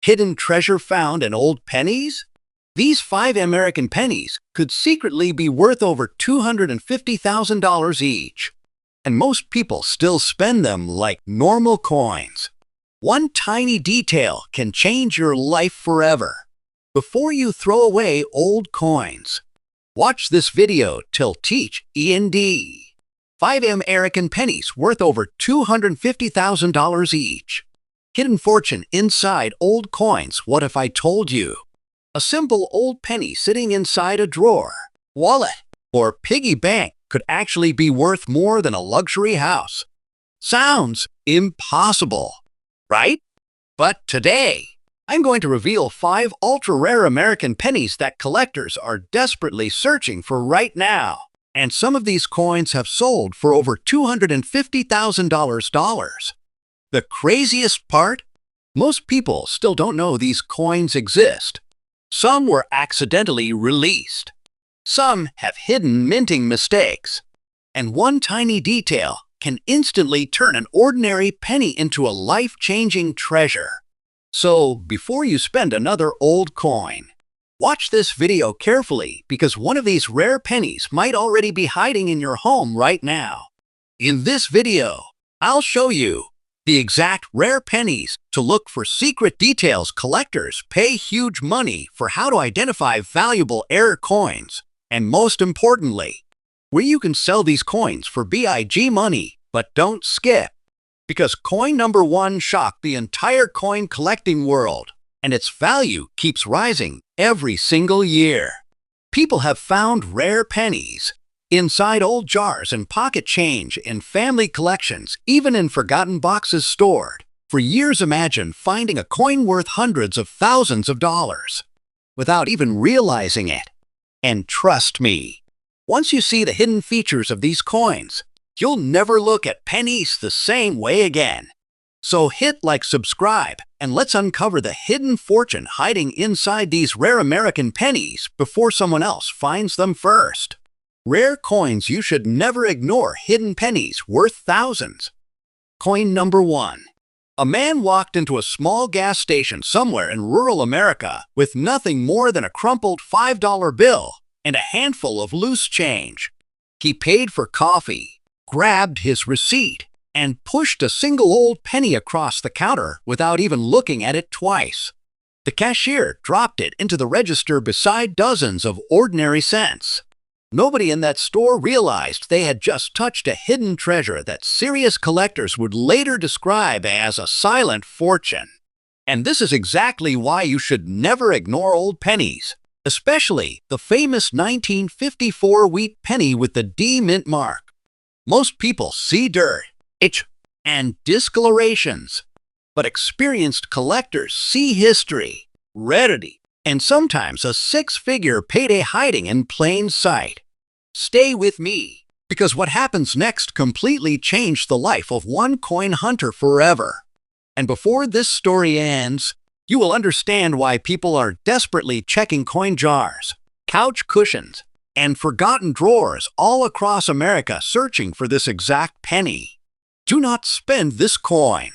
Hidden treasure found in old pennies? These 5 American pennies could secretly be worth over $250,000 each. And most people still spend them like normal coins. One tiny detail can change your life forever. Before you throw away old coins, watch this video till teach END. 5 American pennies worth over $250,000 each. Hidden fortune inside old coins. What if I told you? A simple old penny sitting inside a drawer, wallet, or piggy bank could actually be worth more than a luxury house. Sounds impossible, right? But today, I'm going to reveal 5 ultra-rare American pennies that collectors are desperately searching for right now. And some of these coins have sold for over $250,000. The craziest part? Most people still don't know these coins exist. Some were accidentally released. Some have hidden minting mistakes. And one tiny detail can instantly turn an ordinary penny into a life-changing treasure. So, before you spend another old coin, watch this video carefully because one of these rare pennies might already be hiding in your home right now. In this video, I'll show you the exact rare pennies to look for, secret details collectors pay huge money for, how to identify valuable rare coins, and most importantly, where you can sell these coins for big money. But don't skip, because coin number 1 shocked the entire coin collecting world, and its value keeps rising every single year. People have found rare pennies inside old jars and pocket change in family collections, even in forgotten boxes stored for years. Imagine finding a coin worth hundreds of thousands of dollars without even realizing it. And trust me, once you see the hidden features of these coins, you'll never look at pennies the same way again. So hit like, subscribe, and let's uncover the hidden fortune hiding inside these rare American pennies before someone else finds them first. Rare coins you should never ignore. Hidden pennies worth thousands. Coin number 1. A man walked into a small gas station somewhere in rural America with nothing more than a crumpled $5 bill and a handful of loose change. He paid for coffee, grabbed his receipt, and pushed a single old penny across the counter without even looking at it twice. The cashier dropped it into the register beside dozens of ordinary cents. Nobody in that store realized they had just touched a hidden treasure that serious collectors would later describe as a silent fortune. And this is exactly why you should never ignore old pennies, especially the famous 1954 wheat penny with the D mint mark. Most people see dirt, itch, and discolorations, but experienced collectors see history, rarity, and sometimes a 6-figure payday hiding in plain sight. Stay with me, because what happens next completely changed the life of one coin hunter forever. And before this story ends, you will understand why people are desperately checking coin jars, couch cushions, and forgotten drawers all across America searching for this exact penny. Do not spend this coin.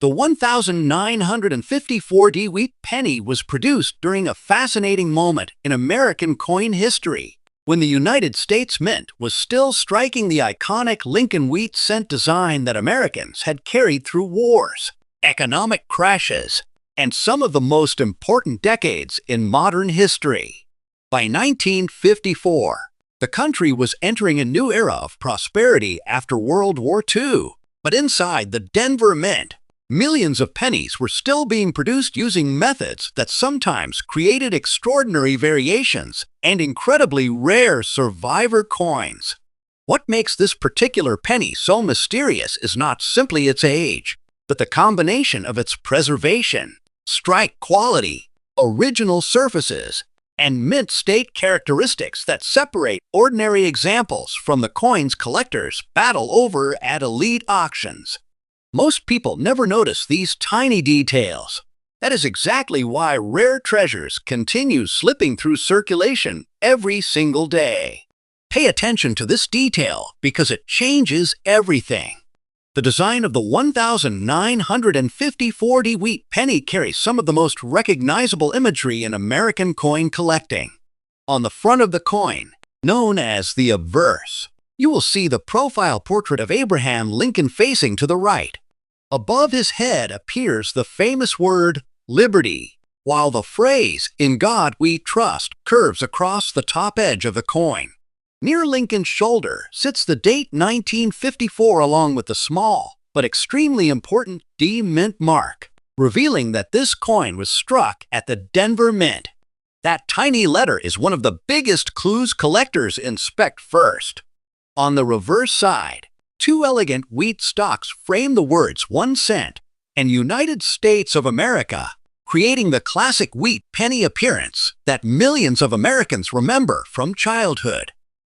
The 1954 wheat penny was produced during a fascinating moment in American coin history, when the United States Mint was still striking the iconic Lincoln wheat cent design that Americans had carried through wars, economic crashes, and some of the most important decades in modern history. By 1954, the country was entering a new era of prosperity after World War II, but inside the Denver Mint, millions of pennies were still being produced using methods that sometimes created extraordinary variations and incredibly rare survivor coins. What makes this particular penny so mysterious is not simply its age, but the combination of its preservation, strike quality, original surfaces, and mint state characteristics that separate ordinary examples from the coins collectors battle over at elite auctions. Most people never notice these tiny details. That is exactly why rare treasures continue slipping through circulation every single day. Pay attention to this detail because it changes everything. The design of the 1950 wheat penny carries some of the most recognizable imagery in American coin collecting. On the front of the coin, known as the obverse, you will see the profile portrait of Abraham Lincoln facing to the right. Above his head appears the famous word, liberty, while the phrase, "In God we trust," curves across the top edge of the coin. Near Lincoln's shoulder sits the date 1954 along with the small, but extremely important D Mint mark, revealing that this coin was struck at the Denver Mint. That tiny letter is one of the biggest clues collectors inspect first. On the reverse side, two elegant wheat stalks frame the words 1 cent and United States of America, creating the classic wheat penny appearance that millions of Americans remember from childhood.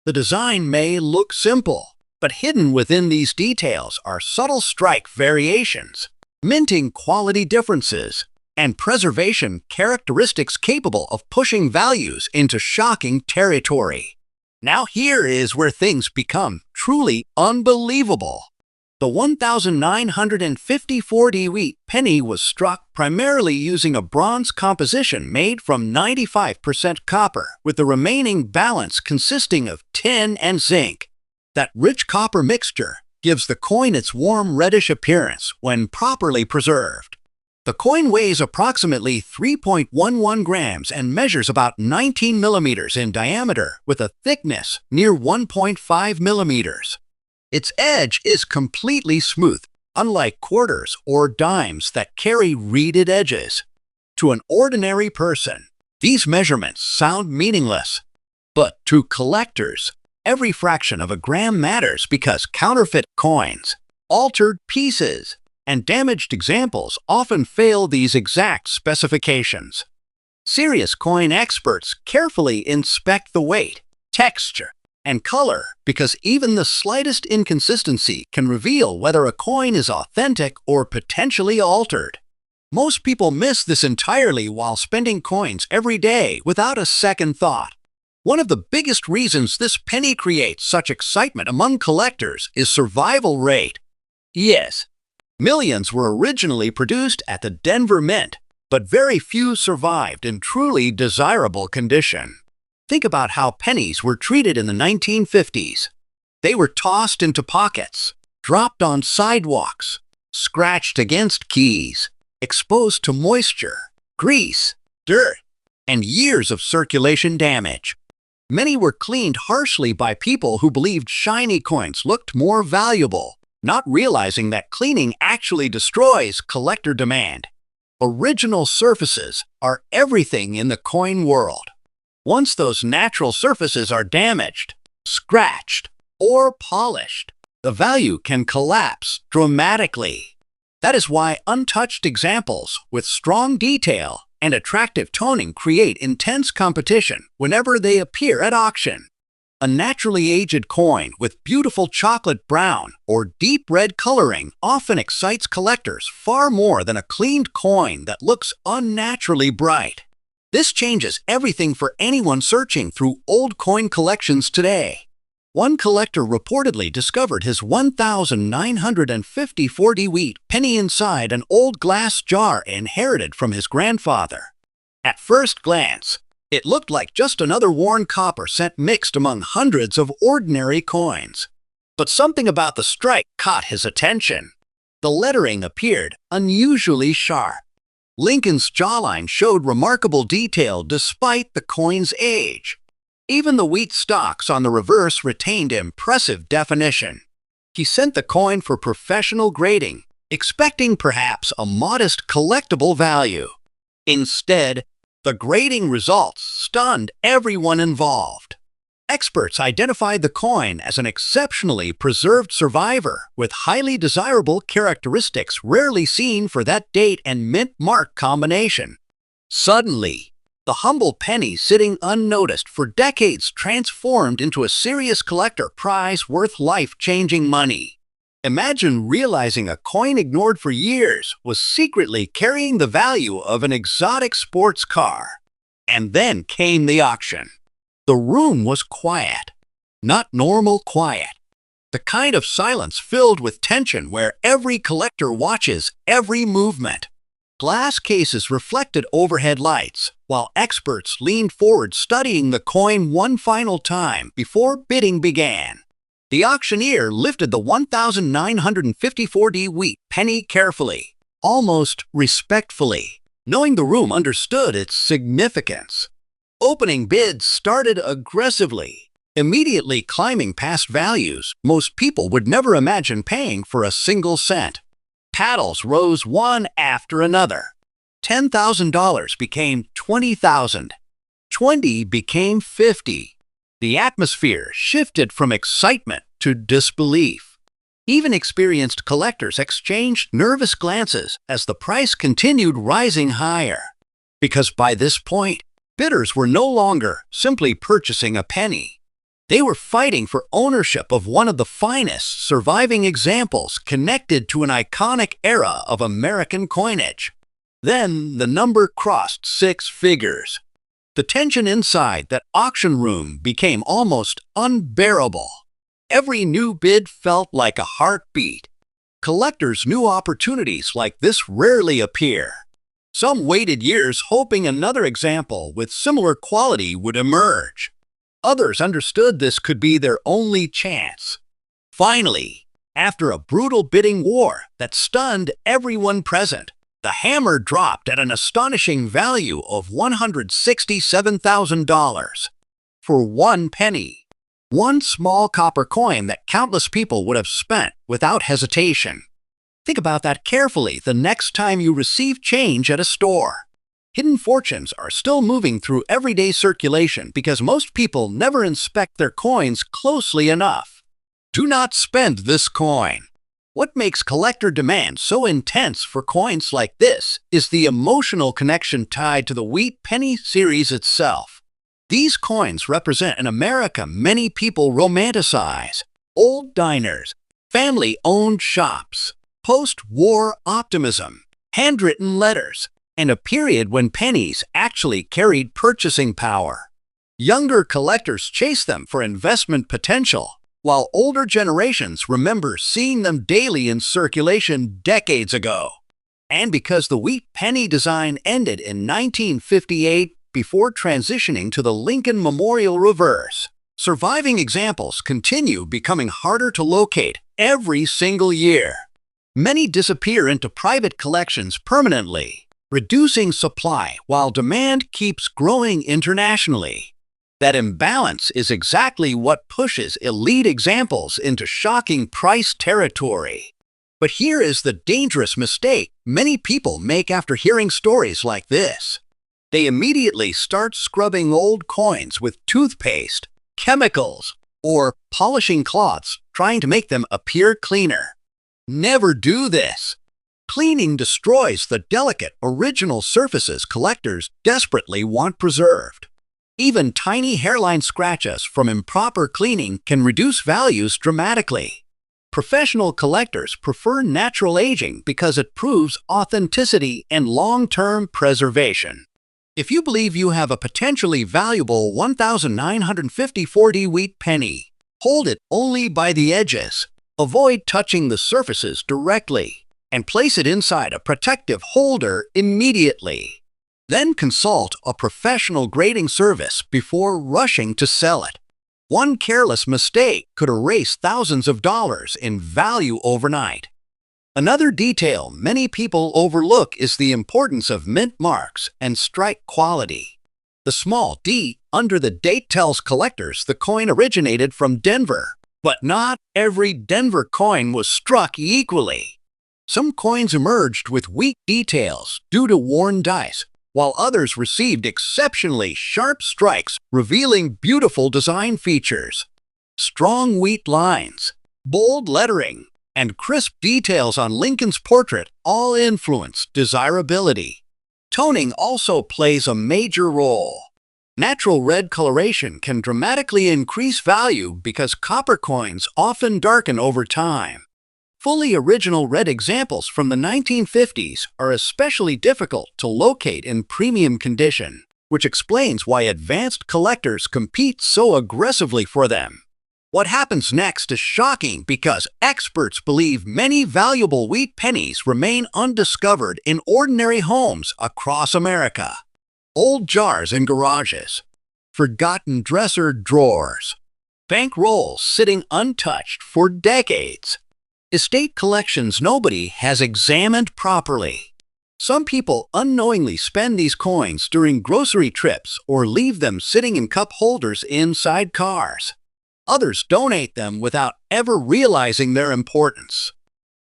The design may look simple, but hidden within these details are subtle strike variations, minting quality differences, and preservation characteristics capable of pushing values into shocking territory. Now here is where things become truly unbelievable. The 1950 wheat penny was struck primarily using a bronze composition made from 95% copper, with the remaining balance consisting of tin and zinc. That rich copper mixture gives the coin its warm reddish appearance when properly preserved. The coin weighs approximately 3.11 grams and measures about 19 millimeters in diameter with a thickness near 1.5 millimeters. Its edge is completely smooth, unlike quarters or dimes that carry reeded edges. To an ordinary person, these measurements sound meaningless. But to collectors, every fraction of a gram matters because counterfeit coins, altered pieces, and damaged examples often fail these exact specifications. Serious coin experts carefully inspect the weight, texture, and color because even the slightest inconsistency can reveal whether a coin is authentic or potentially altered. Most people miss this entirely while spending coins every day without a second thought. One of the biggest reasons this penny creates such excitement among collectors is survival rate. Yes, millions were originally produced at the Denver Mint, but very few survived in truly desirable condition. Think about how pennies were treated in the 1950s. They were tossed into pockets, dropped on sidewalks, scratched against keys, exposed to moisture, grease, dirt, and years of circulation damage. Many were cleaned harshly by people who believed shiny coins looked more valuable, not realizing that cleaning actually destroys collector demand. Original surfaces are everything in the coin world. Once those natural surfaces are damaged, scratched, or polished, the value can collapse dramatically. That is why untouched examples with strong detail and attractive toning create intense competition whenever they appear at auction. A naturally aged coin with beautiful chocolate brown or deep red coloring often excites collectors far more than a cleaned coin that looks unnaturally bright. This changes everything for anyone searching through old coin collections today. One collector reportedly discovered his 1950 wheat penny inside an old glass jar inherited from his grandfather. At first glance, it looked like just another worn copper cent mixed among hundreds of ordinary coins. But something about the strike caught his attention. The lettering appeared unusually sharp. Lincoln's jawline showed remarkable detail despite the coin's age. Even the wheat stalks on the reverse retained impressive definition. He sent the coin for professional grading, expecting perhaps a modest collectible value. Instead, the grading results stunned everyone involved. Experts identified the coin as an exceptionally preserved survivor with highly desirable characteristics rarely seen for that date and mint mark combination. Suddenly, the humble penny sitting unnoticed for decades transformed into a serious collector prize worth life-changing money. Imagine realizing a coin ignored for years was secretly carrying the value of an exotic sports car. And then came the auction. The room was quiet. Not normal quiet. The kind of silence filled with tension where every collector watches every movement. Glass cases reflected overhead lights, while experts leaned forward studying the coin one final time before bidding began. The auctioneer lifted the 1,954D wheat penny carefully, almost respectfully, knowing the room understood its significance. Opening bids started aggressively, immediately climbing past values most people would never imagine paying for a single cent. Paddles rose one after another. $10,000 became $20,000. 20 became 50. The atmosphere shifted from excitement to disbelief. Even experienced collectors exchanged nervous glances as the price continued rising higher. Because by this point, bidders were no longer simply purchasing a penny. They were fighting for ownership of one of the finest surviving examples connected to an iconic era of American coinage. Then the number crossed 6 figures. The tension inside that auction room became almost unbearable. Every new bid felt like a heartbeat. Collectors knew opportunities like this rarely appear. Some waited years hoping another example with similar quality would emerge. Others understood this could be their only chance. Finally, after a brutal bidding war that stunned everyone present, the hammer dropped at an astonishing value of $167,000. For 1 penny, one small copper coin that countless people would have spent without hesitation. Think about that carefully the next time you receive change at a store. Hidden fortunes are still moving through everyday circulation because most people never inspect their coins closely enough. Do not spend this coin. What makes collector demand so intense for coins like this is the emotional connection tied to the Wheat Penny series itself. These coins represent an America many people romanticize: old diners, family-owned shops, post-war optimism, handwritten letters, and a period when pennies actually carried purchasing power. Younger collectors chase them for investment potential, while older generations remember seeing them daily in circulation decades ago. And because the Wheat Penny design ended in 1958 before transitioning to the Lincoln Memorial Reverse, surviving examples continue becoming harder to locate every single year. Many disappear into private collections permanently, reducing supply while demand keeps growing internationally. That imbalance is exactly what pushes elite examples into shocking price territory. But here is the dangerous mistake many people make after hearing stories like this. They immediately start scrubbing old coins with toothpaste, chemicals, or polishing cloths, trying to make them appear cleaner. Never do this. Cleaning destroys the delicate original surfaces collectors desperately want preserved. Even tiny hairline scratches from improper cleaning can reduce values dramatically. Professional collectors prefer natural aging because it proves authenticity and long-term preservation. If you believe you have a potentially valuable 1,954D wheat penny, hold it only by the edges. Avoid touching the surfaces directly, and place it inside a protective holder immediately. Then consult a professional grading service before rushing to sell it. One careless mistake could erase thousands of dollars in value overnight. Another detail many people overlook is the importance of mint marks and strike quality. The small D under the date tells collectors the coin originated from Denver, but not every Denver coin was struck equally. Some coins emerged with weak details due to worn dice, while others received exceptionally sharp strikes revealing beautiful design features. Strong wheat lines, bold lettering, and crisp details on Lincoln's portrait all influence desirability. Toning also plays a major role. Natural red coloration can dramatically increase value because copper coins often darken over time. Fully original red examples from the 1950s are especially difficult to locate in premium condition, which explains why advanced collectors compete so aggressively for them. What happens next is shocking because experts believe many valuable wheat pennies remain undiscovered in ordinary homes across America. Old jars in garages, forgotten dresser drawers, bank rolls sitting untouched for decades, estate collections nobody has examined properly. Some people unknowingly spend these coins during grocery trips or leave them sitting in cup holders inside cars. Others donate them without ever realizing their importance.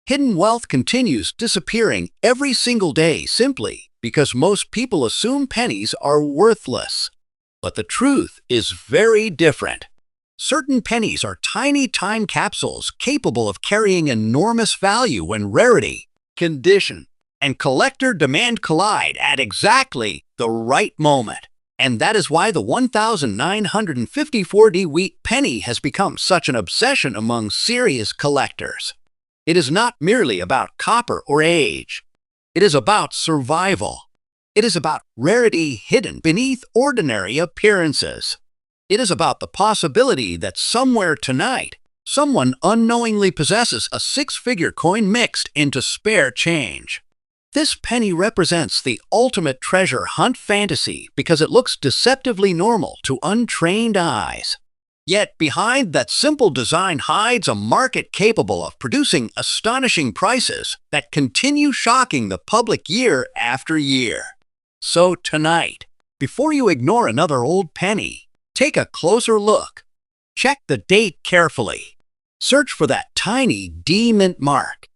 Hidden wealth continues disappearing every single day simply because most people assume pennies are worthless. But the truth is very different. Certain pennies are tiny time capsules capable of carrying enormous value when rarity, condition, and collector demand collide at exactly the right moment. And that is why the 1954D wheat penny has become such an obsession among serious collectors. It is not merely about copper or age. It is about survival. It is about rarity hidden beneath ordinary appearances. It is about the possibility that somewhere tonight, someone unknowingly possesses a six-figure coin mixed into spare change. This penny represents the ultimate treasure hunt fantasy because it looks deceptively normal to untrained eyes. Yet behind that simple design hides a market capable of producing astonishing prices that continue shocking the public year after year. So tonight, before you ignore another old penny, take a closer look. Check the date carefully. Search for that tiny D mint mark.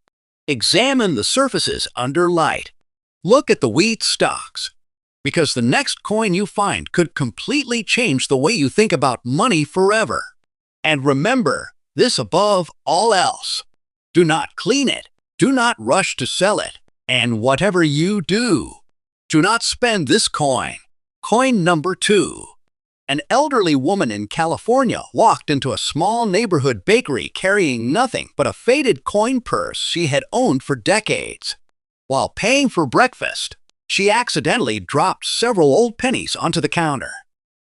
Examine the surfaces under light. Look at the wheat stalks, because the next coin you find could completely change the way you think about money forever. And remember this above all else. Do not clean it. Do not rush to sell it. And whatever you do, do not spend this coin. Coin number 2. An elderly woman in California walked into a small neighborhood bakery carrying nothing but a faded coin purse she had owned for decades. While paying for breakfast, she accidentally dropped several old pennies onto the counter.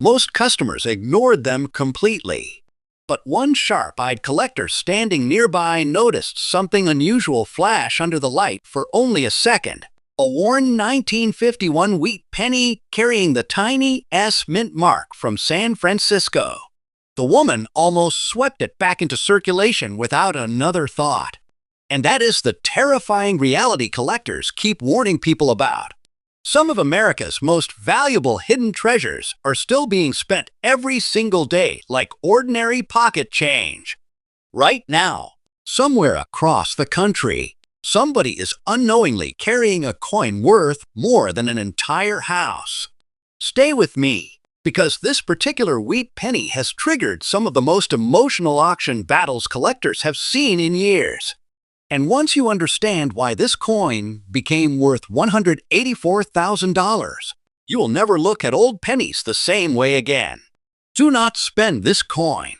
Most customers ignored them completely, but one sharp-eyed collector standing nearby noticed something unusual flash under the light for only a second. A worn 1951 wheat penny carrying the tiny S mint mark from San Francisco. The woman almost swept it back into circulation without another thought. And that is the terrifying reality collectors keep warning people about. Some of America's most valuable hidden treasures are still being spent every single day like ordinary pocket change. Right now, somewhere across the country, somebody is unknowingly carrying a coin worth more than an entire house. Stay with me, because this particular wheat penny has triggered some of the most emotional auction battles collectors have seen in years. And once you understand why this coin became worth $184,000, you will never look at old pennies the same way again. Do not spend this coin.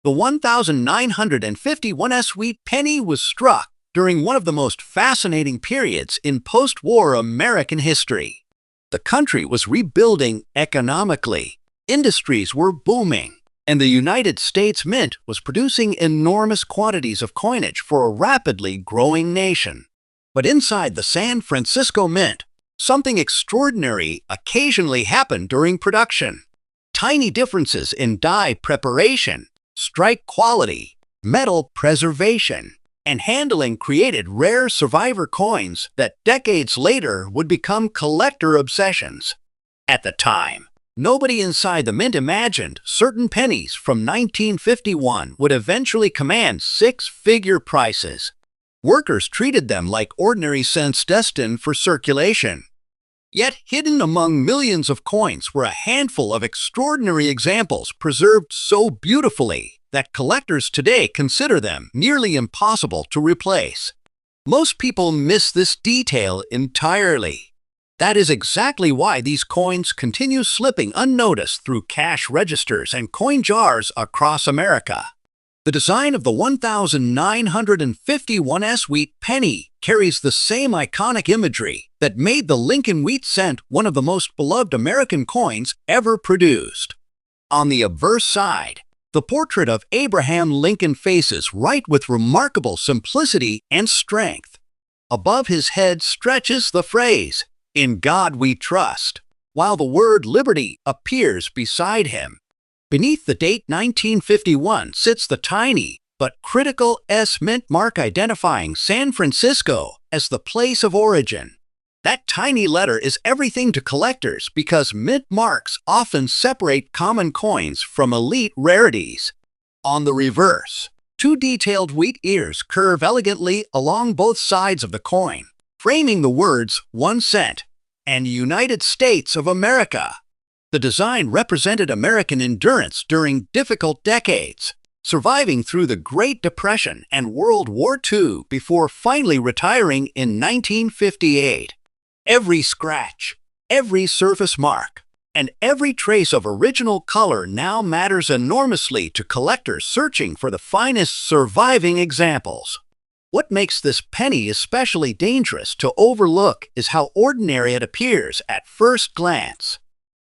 The 1951 wheat penny was struck during one of the most fascinating periods in post-war American history. The country was rebuilding economically, industries were booming, and the United States Mint was producing enormous quantities of coinage for a rapidly growing nation. But inside the San Francisco Mint, something extraordinary occasionally happened during production. Tiny differences in die preparation, strike quality, metal preservation, and handling created rare survivor coins that decades later would become collector obsessions. At the time, nobody inside the mint imagined certain pennies from 1951 would eventually command six-figure prices. Workers treated them like ordinary cents destined for circulation. Yet hidden among millions of coins were a handful of extraordinary examples preserved so beautifully that collectors today consider them nearly impossible to replace. Most people miss this detail entirely. That is exactly why these coins continue slipping unnoticed through cash registers and coin jars across America. The design of the 1951 wheat penny carries the same iconic imagery that made the Lincoln wheat cent one of the most beloved American coins ever produced. On the obverse side, The portrait of Abraham Lincoln faces right with remarkable simplicity and strength. Above his head stretches the phrase, "In God we trust," while the word liberty appears beside him. Beneath the date 1951 sits the tiny but critical S mint mark identifying San Francisco as the place of origin. That tiny letter is everything to collectors because mint marks often separate common coins from elite rarities. On the reverse, two detailed wheat ears curve elegantly along both sides of the coin, framing the words 1 cent and United States of America. The design represented American endurance during difficult decades, surviving through the Great Depression and World War II before finally retiring in 1958. Every scratch, every surface mark, and every trace of original color now matters enormously to collectors searching for the finest surviving examples. What makes this penny especially dangerous to overlook is how ordinary it appears at first glance.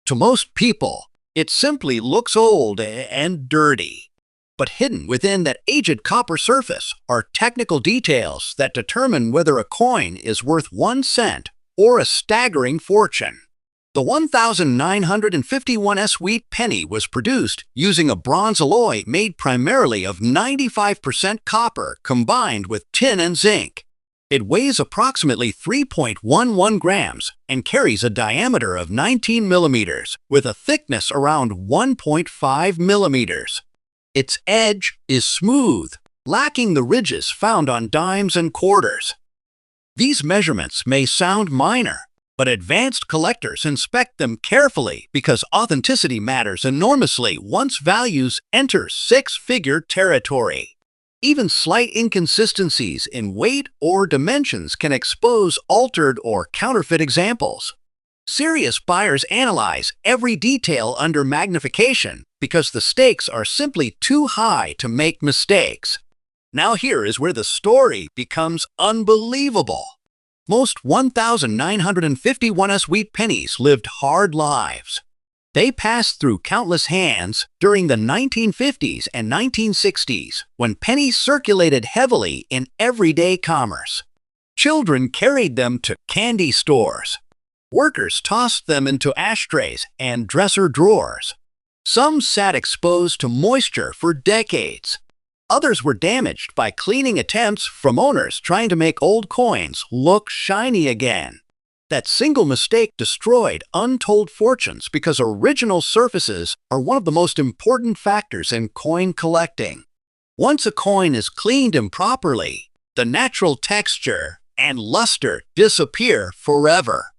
To most people, it simply looks old and dirty. But hidden within that aged copper surface are technical details that determine whether a coin is worth 1 cent or a staggering fortune. The 1951 Wheat Penny was produced using a bronze alloy made primarily of 95% copper combined with tin and zinc. It weighs approximately 3.11 grams and carries a diameter of 19 millimeters with a thickness around 1.5 millimeters. Its edge is smooth, lacking the ridges found on dimes and quarters. These measurements may sound minor, but advanced collectors inspect them carefully because authenticity matters enormously once values enter six-figure territory. Even slight inconsistencies in weight or dimensions can expose altered or counterfeit examples. Serious buyers analyze every detail under magnification because the stakes are simply too high to make mistakes. Now here is where the story becomes unbelievable. Most 1951 Wheat Pennies lived hard lives. They passed through countless hands during the 1950s and 1960s when pennies circulated heavily in everyday commerce. Children carried them to candy stores. Workers tossed them into ashtrays and dresser drawers. Some sat exposed to moisture for decades. Others were damaged by cleaning attempts from owners trying to make old coins look shiny again. That single mistake destroyed untold fortunes because original surfaces are one of the most important factors in coin collecting. Once a coin is cleaned improperly, the natural texture and luster disappear forever.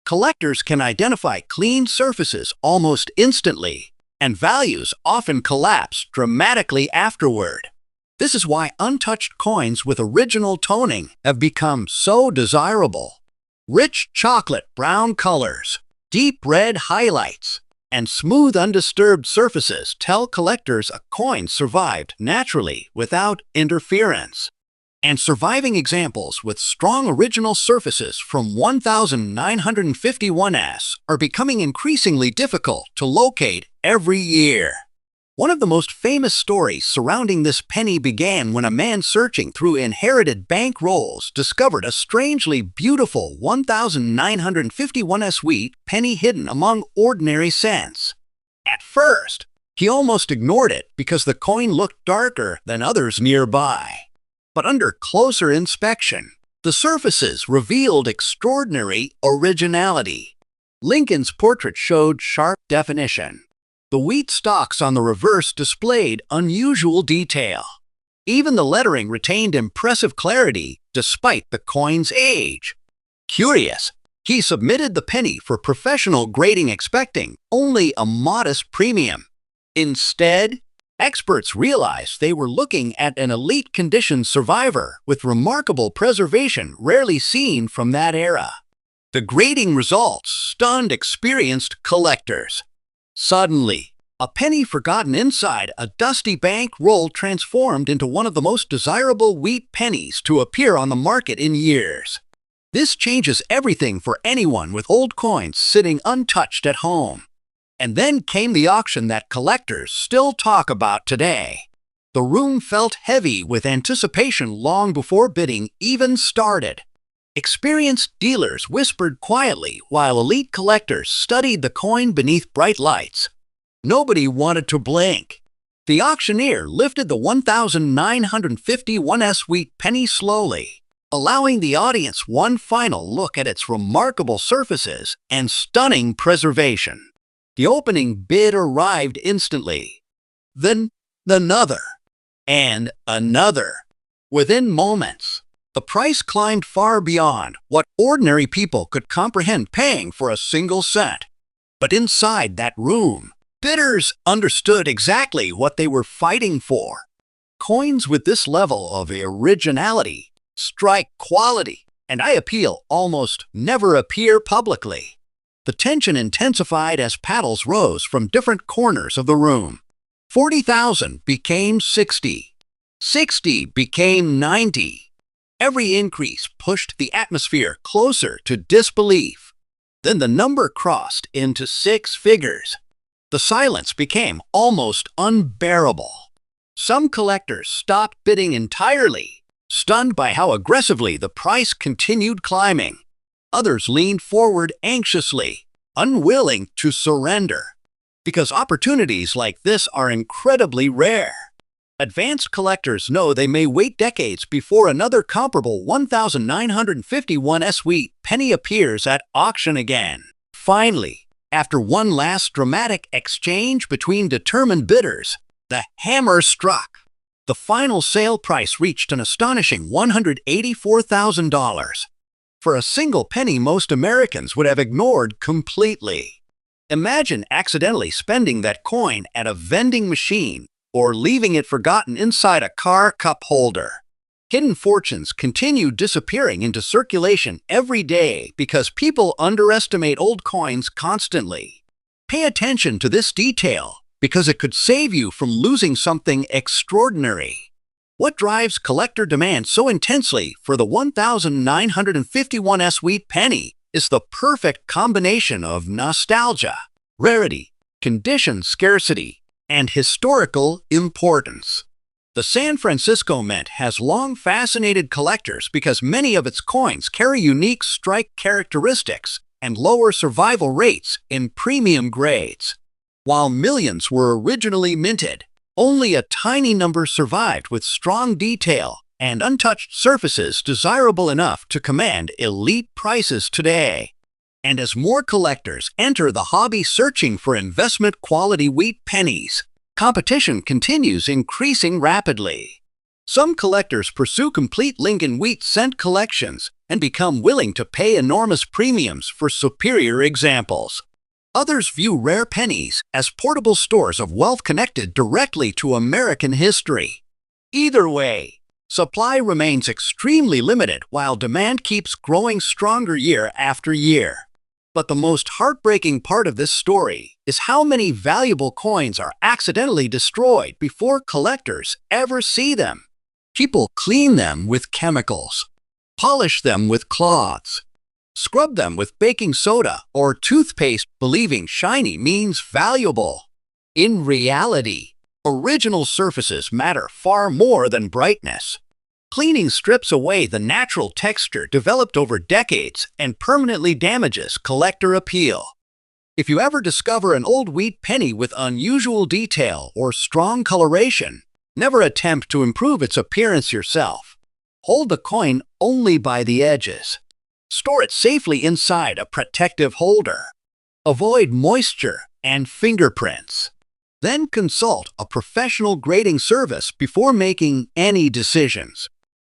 Collectors can identify clean surfaces almost instantly, and values often collapse dramatically afterward. This is why untouched coins with original toning have become so desirable. Rich chocolate brown colors, deep red highlights, and smooth undisturbed surfaces tell collectors a coin survived naturally without interference. And surviving examples with strong original surfaces from 1951 are becoming increasingly difficult to locate every year. One of the most famous stories surrounding this penny began when a man searching through inherited bank rolls discovered a strangely beautiful 1951 Wheat Penny hidden among ordinary cents. At first, he almost ignored it because the coin looked darker than others nearby. But under closer inspection, the surfaces revealed extraordinary originality. Lincoln's portrait showed sharp definition. The wheat stalks on the reverse displayed unusual detail. Even the lettering retained impressive clarity despite the coin's age. Curious, he submitted the penny for professional grading expecting only a modest premium. Instead, experts realized they were looking at an elite condition survivor with remarkable preservation rarely seen from that era. The grading results stunned experienced collectors. Suddenly, a penny forgotten inside a dusty bank roll transformed into one of the most desirable wheat pennies to appear on the market in years. This changes everything for anyone with old coins sitting untouched at home. And then came the auction that collectors still talk about today. The room felt heavy with anticipation long before bidding even started. Experienced dealers whispered quietly while elite collectors studied the coin beneath bright lights. Nobody wanted to blink. The auctioneer lifted the 1,951 Wheat Penny slowly, allowing the audience one final look at its remarkable surfaces and stunning preservation. The opening bid arrived instantly. Then another, and another. Within moments, the price climbed far beyond what ordinary people could comprehend paying for a single cent. But inside that room, bidders understood exactly what they were fighting for. Coins with this level of originality, strike quality, and eye appeal almost never appear publicly. The tension intensified as paddles rose from different corners of the room. 40,000 became 60. 60 became 90. Every increase pushed the atmosphere closer to disbelief. Then the number crossed into six figures. The silence became almost unbearable. Some collectors stopped bidding entirely, stunned by how aggressively the price continued climbing. Others leaned forward anxiously, unwilling to surrender. Because opportunities like this are incredibly rare. Advanced collectors know they may wait decades before another comparable 1,951 Wheat Penny appears at auction again. Finally, after one last dramatic exchange between determined bidders, the hammer struck. The final sale price reached an astonishing $184,000. For a single penny most Americans would have ignored completely. Imagine accidentally spending that coin at a vending machine or leaving it forgotten inside a car cup holder. Hidden fortunes continue disappearing into circulation every day because people underestimate old coins constantly. Pay attention to this detail because it could save you from losing something extraordinary. What drives collector demand so intensely for the 1,951 Wheat Penny is the perfect combination of nostalgia, rarity, condition scarcity, and historical importance. The San Francisco Mint has long fascinated collectors because many of its coins carry unique strike characteristics and lower survival rates in premium grades. While millions were originally minted, only a tiny number survived with strong detail and untouched surfaces desirable enough to command elite prices today. And as more collectors enter the hobby searching for investment-quality wheat pennies, competition continues increasing rapidly. Some collectors pursue complete Lincoln wheat cent collections and become willing to pay enormous premiums for superior examples. Others view rare pennies as portable stores of wealth connected directly to American history. Either way, supply remains extremely limited while demand keeps growing stronger year after year. But the most heartbreaking part of this story is how many valuable coins are accidentally destroyed before collectors ever see them. People clean them with chemicals, polish them with cloths, scrub them with baking soda or toothpaste believing shiny means valuable. In reality, original surfaces matter far more than brightness. Cleaning strips away the natural texture developed over decades and permanently damages collector appeal. If you ever discover an old wheat penny with unusual detail or strong coloration, never attempt to improve its appearance yourself. Hold the coin only by the edges. Store it safely inside a protective holder. Avoid moisture and fingerprints. Then consult a professional grading service before making any decisions.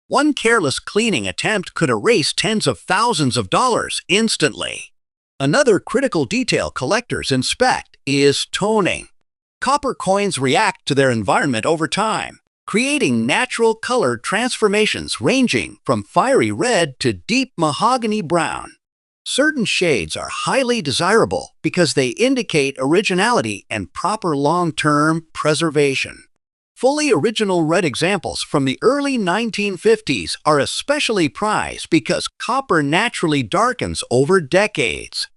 One careless cleaning attempt could erase tens of thousands of dollars instantly. Another critical detail collectors inspect is toning. Copper coins react to their environment over time, creating natural color transformations ranging from fiery red to deep mahogany brown. Certain shades are highly desirable because they indicate originality and proper long-term preservation. Fully original red examples from the early 1950s are especially prized because copper naturally darkens over decades.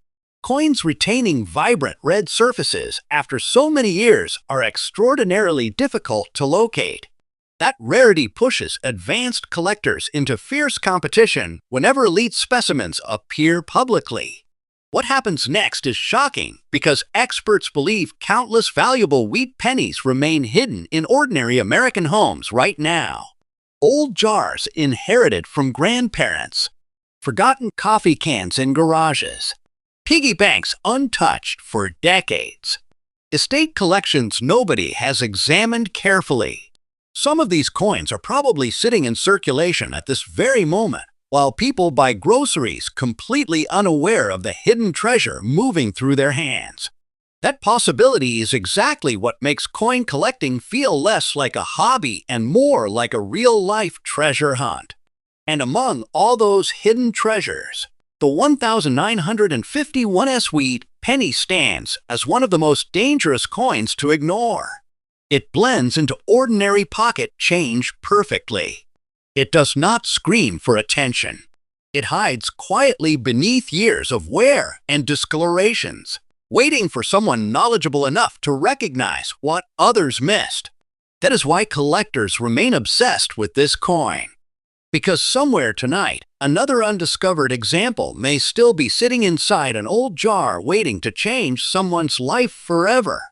Coins retaining vibrant red surfaces after so many years are extraordinarily difficult to locate. That rarity pushes advanced collectors into fierce competition whenever elite specimens appear publicly. What happens next is shocking because experts believe countless valuable wheat pennies remain hidden in ordinary American homes right now. Old jars inherited from grandparents, forgotten coffee cans in garages, piggy banks untouched for decades, estate collections nobody has examined carefully. Some of these coins are probably sitting in circulation at this very moment, while people buy groceries completely unaware of the hidden treasure moving through their hands. That possibility is exactly what makes coin collecting feel less like a hobby and more like a real-life treasure hunt. And among all those hidden treasures, the 1951 Wheat Penny stands as one of the most dangerous coins to ignore. It blends into ordinary pocket change perfectly. It does not scream for attention. It hides quietly beneath years of wear and discolorations, waiting for someone knowledgeable enough to recognize what others missed. That is why collectors remain obsessed with this coin. Because somewhere tonight, another undiscovered example may still be sitting inside an old jar waiting to change someone's life forever.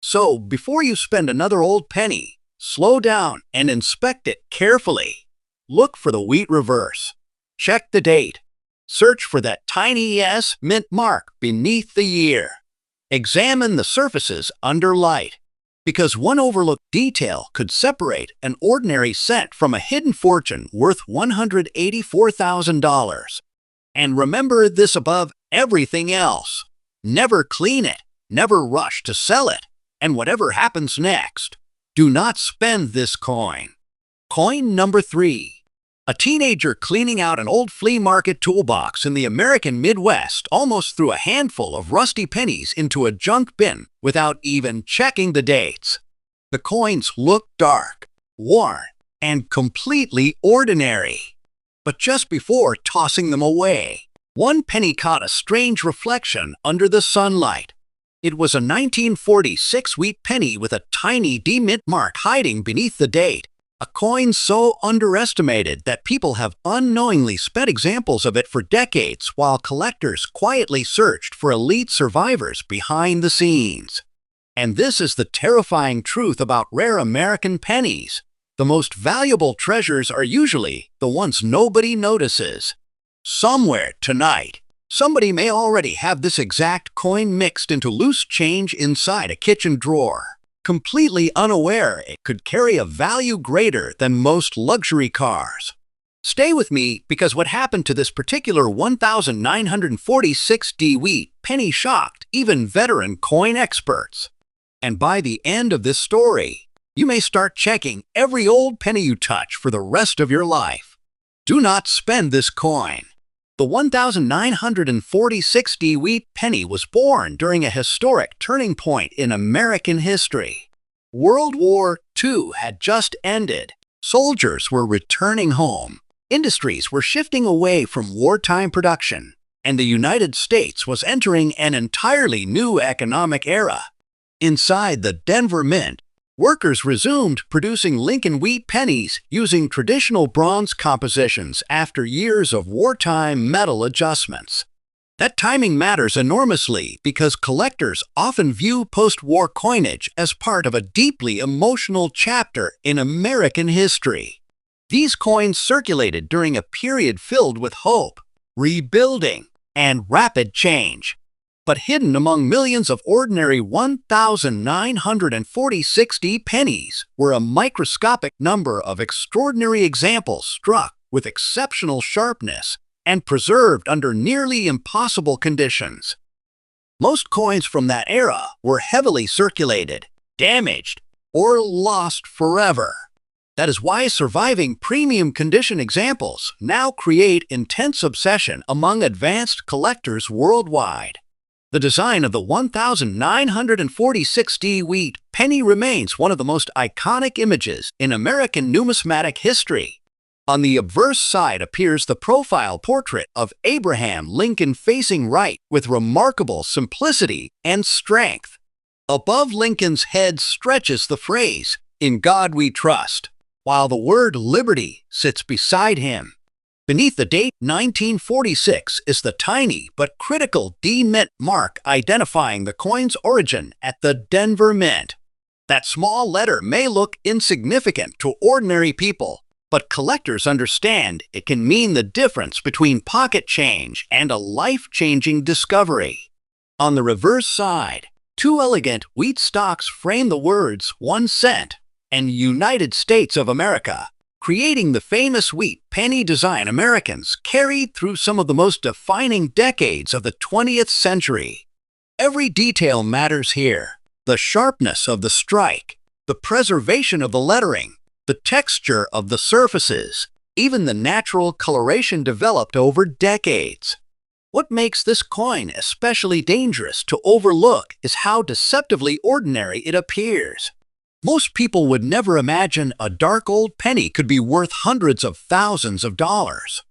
So, before you spend another old penny, slow down and inspect it carefully. Look for the wheat reverse. Check the date. Search for that tiny S mint mark beneath the year. Examine the surfaces under light, because one overlooked detail could separate an ordinary cent from a hidden fortune worth $184,000. And remember this above everything else. Never clean it, never rush to sell it, and whatever happens next, do not spend this coin. Coin number 3. A teenager cleaning out an old flea market toolbox in the American Midwest almost threw a handful of rusty pennies into a junk bin without even checking the dates. The coins looked dark, worn, and completely ordinary. But just before tossing them away, one penny caught a strange reflection under the sunlight. It was a 1946 wheat penny with a tiny D-mint mark hiding beneath the date. A coin so underestimated that people have unknowingly spent examples of it for decades while collectors quietly searched for elite survivors behind the scenes. And this is the terrifying truth about rare American pennies. The most valuable treasures are usually the ones nobody notices. Somewhere tonight, somebody may already have this exact coin mixed into loose change inside a kitchen drawer, completely unaware it could carry a value greater than most luxury cars. Stay with me because what happened to this particular 1946 wheat penny shocked even veteran coin experts. And by the end of this story, you may start checking every old penny you touch for the rest of your life. Do not spend this coin. The 1946 wheat penny was born during a historic turning point in American history. World War II had just ended. Soldiers were returning home. Industries were shifting away from wartime production, and the United States was entering an entirely new economic era. Inside the Denver Mint, workers resumed producing Lincoln wheat pennies using traditional bronze compositions after years of wartime metal adjustments. That timing matters enormously because collectors often view post-war coinage as part of a deeply emotional chapter in American history. These coins circulated during a period filled with hope, rebuilding, and rapid change. But hidden among millions of ordinary 1946 pennies were a microscopic number of extraordinary examples struck with exceptional sharpness and preserved under nearly impossible conditions. Most coins from that era were heavily circulated, damaged, or lost forever. That is why surviving premium condition examples now create intense obsession among advanced collectors worldwide. The design of the 1946 wheat penny remains one of the most iconic images in American numismatic history. On the obverse side appears the profile portrait of Abraham Lincoln facing right with remarkable simplicity and strength. Above Lincoln's head stretches the phrase, "In God we trust," while the word liberty sits beside him. Beneath the date 1946 is the tiny but critical D-Mint mark identifying the coin's origin at the Denver Mint. That small letter may look insignificant to ordinary people, but collectors understand it can mean the difference between pocket change and a life-changing discovery. On the reverse side, two elegant wheat stalks frame the words 1 cent and United States of America, creating the famous wheat penny design Americans carried through some of the most defining decades of the 20th century. Every detail matters here: the sharpness of the strike, the preservation of the lettering, the texture of the surfaces, even the natural coloration developed over decades. What makes this coin especially dangerous to overlook is how deceptively ordinary it appears. Most people would never imagine a dark old penny could be worth hundreds of thousands of dollars.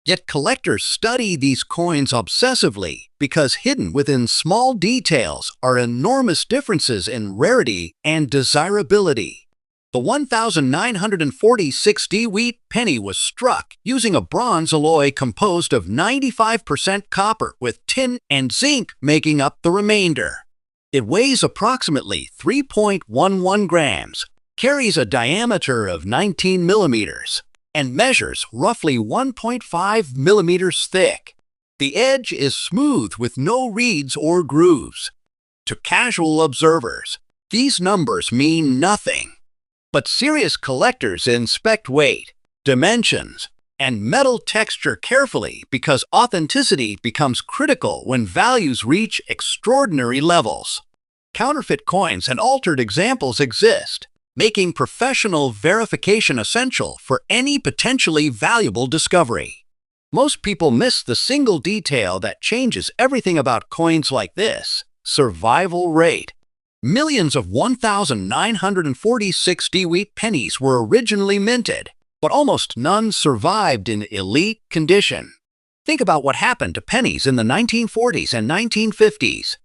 Yet collectors study these coins obsessively because hidden within small details are enormous differences in rarity and desirability. The 1946 Wheat Penny was struck using a bronze alloy composed of 95% copper with tin and zinc making up the remainder. It weighs approximately 3.11 grams, carries a diameter of 19 millimeters, and measures roughly 1.5 millimeters thick. The edge is smooth with no reeds or grooves. To casual observers, these numbers mean nothing. But serious collectors inspect weight, dimensions, and metal texture carefully because authenticity becomes critical when values reach extraordinary levels. Counterfeit coins and altered examples exist, making professional verification essential for any potentially valuable discovery. Most people miss the single detail that changes everything about coins like this: survival rate. Millions of 1946 Wheat pennies were originally minted, but almost none survived in elite condition. Think about what happened to pennies in the 1940s and 1950s.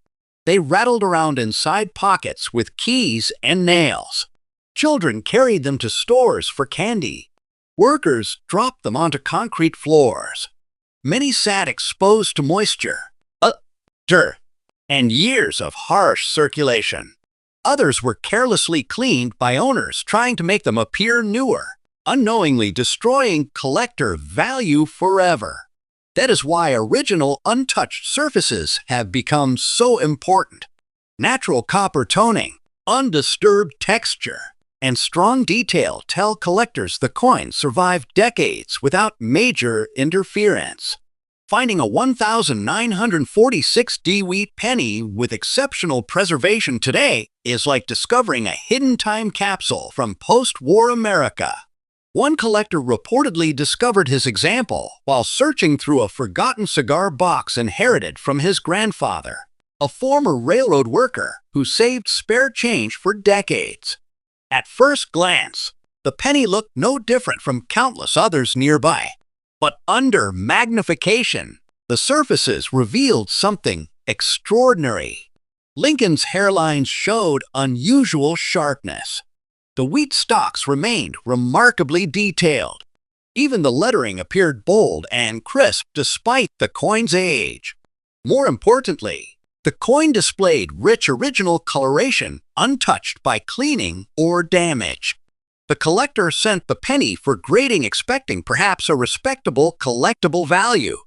They rattled around inside pockets with keys and nails. Children carried them to stores for candy. Workers dropped them onto concrete floors. Many sat exposed to moisture, dirt, and years of harsh circulation. Others were carelessly cleaned by owners trying to make them appear newer, unknowingly destroying collector value forever. That is why original, untouched surfaces have become so important. Natural copper toning, undisturbed texture, and strong detail tell collectors the coin survived decades without major interference. Finding a 1946 Wheat penny with exceptional preservation today is like discovering a hidden time capsule from post-war America. One collector reportedly discovered his example while searching through a forgotten cigar box inherited from his grandfather, a former railroad worker who saved spare change for decades. At first glance, the penny looked no different from countless others nearby. But under magnification, the surfaces revealed something extraordinary. Lincoln's hairlines showed unusual sharpness. The wheat stalks remained remarkably detailed. Even the lettering appeared bold and crisp despite the coin's age. More importantly, the coin displayed rich original coloration untouched by cleaning or damage. The collector sent the penny for grading, expecting perhaps a respectable collectible value.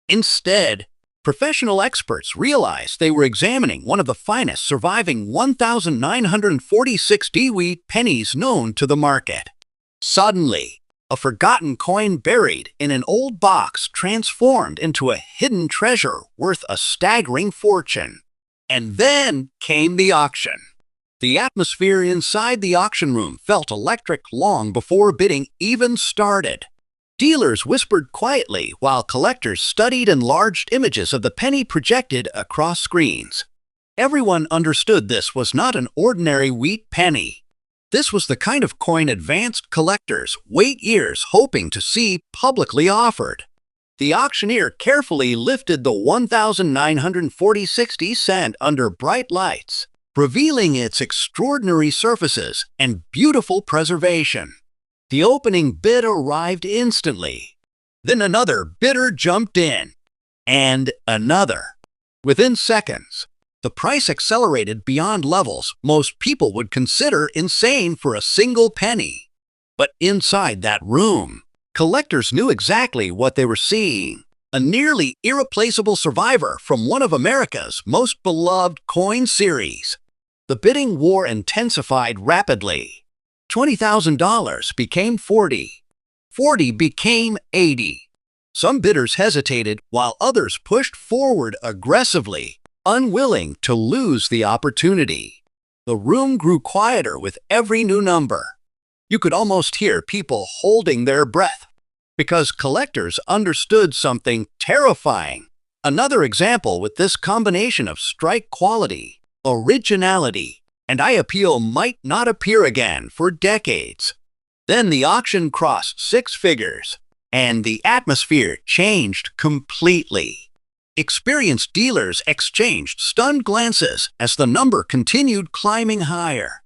Instead, professional experts realized they were examining one of the finest surviving 1946 Wheat pennies known to the market. Suddenly, a forgotten coin buried in an old box transformed into a hidden treasure worth a staggering fortune. And then came the auction. The atmosphere inside the auction room felt electric long before bidding even started. Dealers whispered quietly while collectors studied enlarged images of the penny projected across screens. Everyone understood this was not an ordinary wheat penny. This was the kind of coin advanced collectors wait years hoping to see publicly offered. The auctioneer carefully lifted the 1,940 cent under bright lights, revealing its extraordinary surfaces and beautiful preservation. The opening bid arrived instantly. Then another bidder jumped in, and another. Within seconds, the price accelerated beyond levels most people would consider insane for a single penny. But inside that room, collectors knew exactly what they were seeing. A nearly irreplaceable survivor from one of America's most beloved coin series. The bidding war intensified rapidly. $20,000 became 40. 40 became 80. Some bidders hesitated while others pushed forward aggressively, unwilling to lose the opportunity. The room grew quieter with every new number. You could almost hear people holding their breath because collectors understood something terrifying. Another example with this combination of strike quality, originality, and eye appeal might not appear again for decades. Then the auction crossed six figures, and the atmosphere changed completely. Experienced dealers exchanged stunned glances as the number continued climbing higher.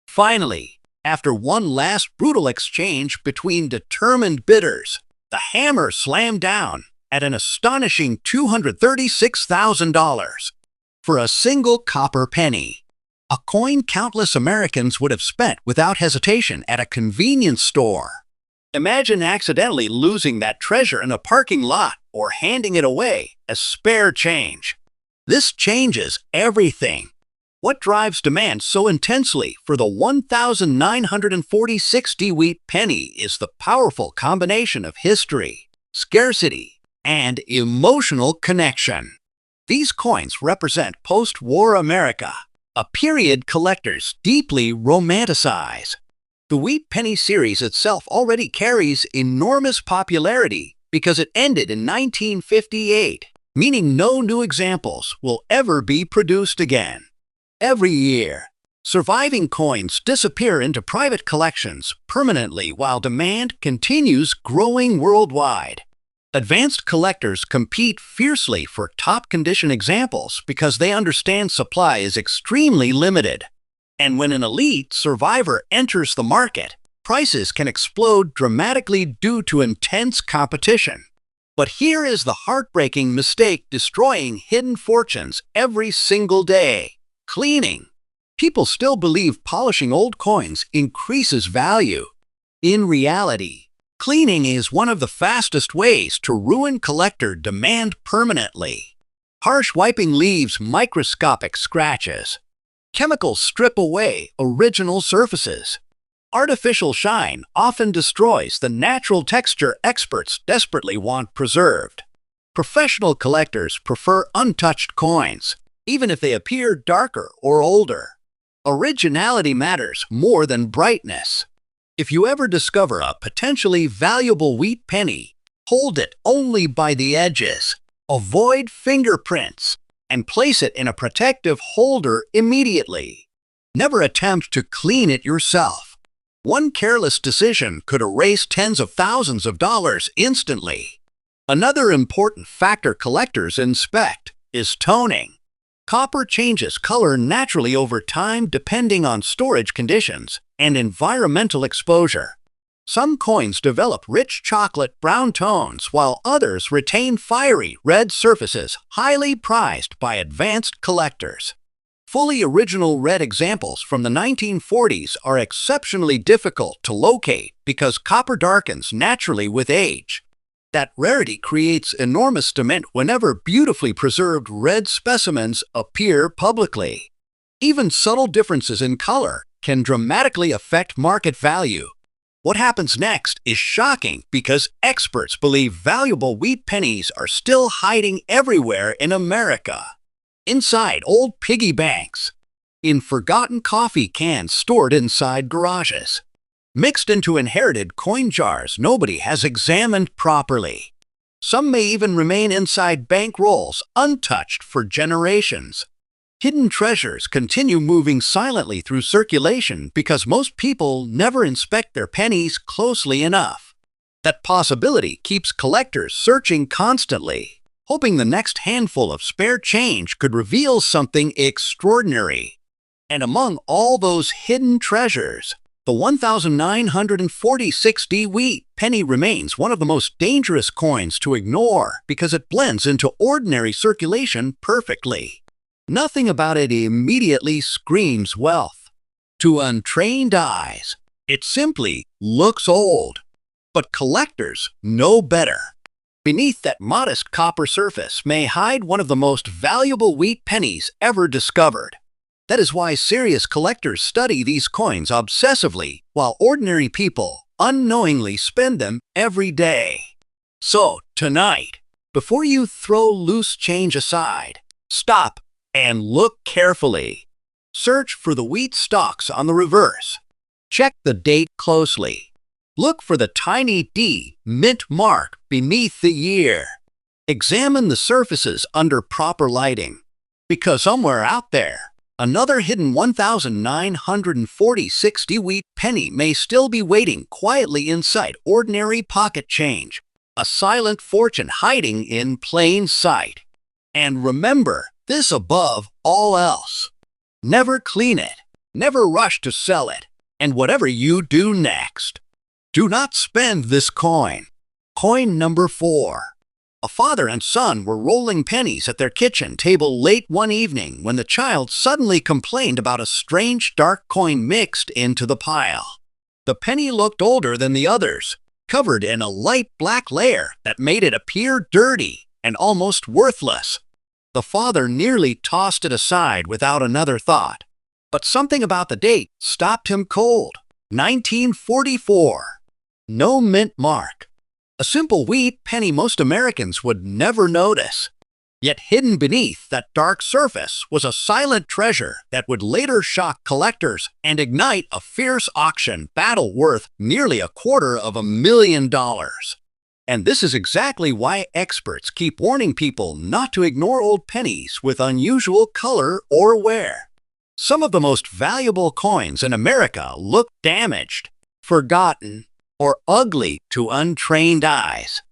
Finally, after one last brutal exchange between determined bidders, the hammer slammed down at an astonishing $236,000 for a single copper penny. A coin countless Americans would have spent without hesitation at a convenience store. Imagine accidentally losing that treasure in a parking lot or handing it away as spare change. This changes everything. What drives demand so intensely for the 1,946 wheat penny is the powerful combination of history, scarcity, and emotional connection. These coins represent post-war America, a period collectors deeply romanticize. The Wheat Penny series itself already carries enormous popularity because it ended in 1958, meaning no new examples will ever be produced again. Every year, surviving coins disappear into private collections permanently while demand continues growing worldwide. Advanced collectors compete fiercely for top-condition examples because they understand supply is extremely limited. And when an elite survivor enters the market, prices can explode dramatically due to intense competition. But here is the heartbreaking mistake destroying hidden fortunes every single day: cleaning. People still believe polishing old coins increases value. In reality, cleaning is one of the fastest ways to ruin collector demand permanently. Harsh wiping leaves microscopic scratches. Chemicals strip away original surfaces. Artificial shine often destroys the natural texture experts desperately want preserved. Professional collectors prefer untouched coins, even if they appear darker or older. Originality matters more than brightness. If you ever discover a potentially valuable wheat penny, hold it only by the edges. Avoid fingerprints and place it in a protective holder immediately. Never attempt to clean it yourself. One careless decision could erase tens of thousands of dollars instantly. Another important factor collectors inspect is toning. Copper changes color naturally over time depending on storage conditions and environmental exposure. Some coins develop rich chocolate brown tones while others retain fiery red surfaces highly prized by advanced collectors. Fully original red examples from the 1940s are exceptionally difficult to locate because copper darkens naturally with age. That rarity creates enormous demand whenever beautifully preserved red specimens appear publicly. Even subtle differences in color can dramatically affect market value. What happens next is shocking because experts believe valuable wheat pennies are still hiding everywhere in America. Inside old piggy banks, in forgotten coffee cans stored inside garages, mixed into inherited coin jars nobody has examined properly. Some may even remain inside bank rolls untouched for generations. Hidden treasures continue moving silently through circulation because most people never inspect their pennies closely enough. That possibility keeps collectors searching constantly, hoping the next handful of spare change could reveal something extraordinary. And among all those hidden treasures, the 1946 wheat penny remains one of the most dangerous coins to ignore because it blends into ordinary circulation perfectly. Nothing about it immediately screams wealth. To untrained eyes, it simply looks old. But collectors know better. Beneath that modest copper surface may hide one of the most valuable wheat pennies ever discovered. That is why serious collectors study these coins obsessively, while ordinary people unknowingly spend them every day. So, tonight, before you throw loose change aside, stop and look carefully. Search for the wheat stalks on the reverse. Check the date closely. Look for the tiny D mint mark beneath the year. Examine the surfaces under proper lighting, because somewhere out there, another hidden 1946 wheat penny may still be waiting quietly inside ordinary pocket change, a silent fortune hiding in plain sight. And remember this above all else: never clean it, never rush to sell it, and whatever you do next, do not spend this coin. Coin number 4. A father and son were rolling pennies at their kitchen table late one evening when the child suddenly complained about a strange dark coin mixed into the pile. The penny looked older than the others, covered in a light black layer that made it appear dirty and almost worthless. The father nearly tossed it aside without another thought. But something about the date stopped him cold. 1944. No mint mark. A simple wheat penny most Americans would never notice. Yet hidden beneath that dark surface was a silent treasure that would later shock collectors and ignite a fierce auction battle worth nearly $250,000. And this is exactly why experts keep warning people not to ignore old pennies with unusual color or wear. Some of the most valuable coins in America look damaged, forgotten, or ugly to untrained eyes.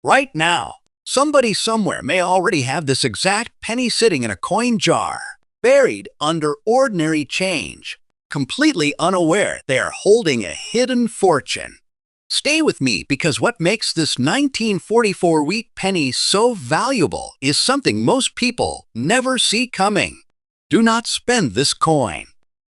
Right now, somebody somewhere may already have this exact penny sitting in a coin jar, buried under ordinary change, completely unaware they are holding a hidden fortune. Stay with me, because what makes this 1944 wheat penny so valuable is something most people never see coming. Do not spend this coin.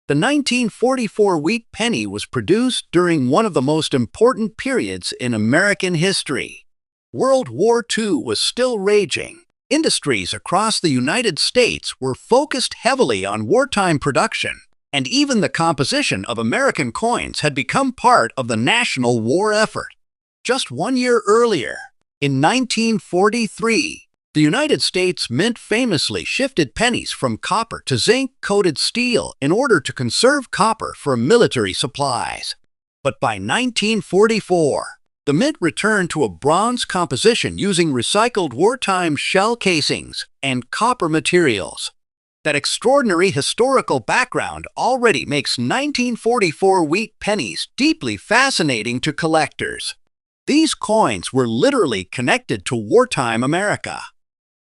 The 1944 wheat penny was produced during one of the most important periods in American history. World War II was still raging. Industries across the United States were focused heavily on wartime production, and even the composition of American coins had become part of the national war effort. Just 1 year earlier, in 1943, the United States Mint famously shifted pennies from copper to zinc-coated steel in order to conserve copper for military supplies. But by 1944, the Mint returned to a bronze composition using recycled wartime shell casings and copper materials. That extraordinary historical background already makes 1944 wheat pennies deeply fascinating to collectors. These coins were literally connected to wartime America.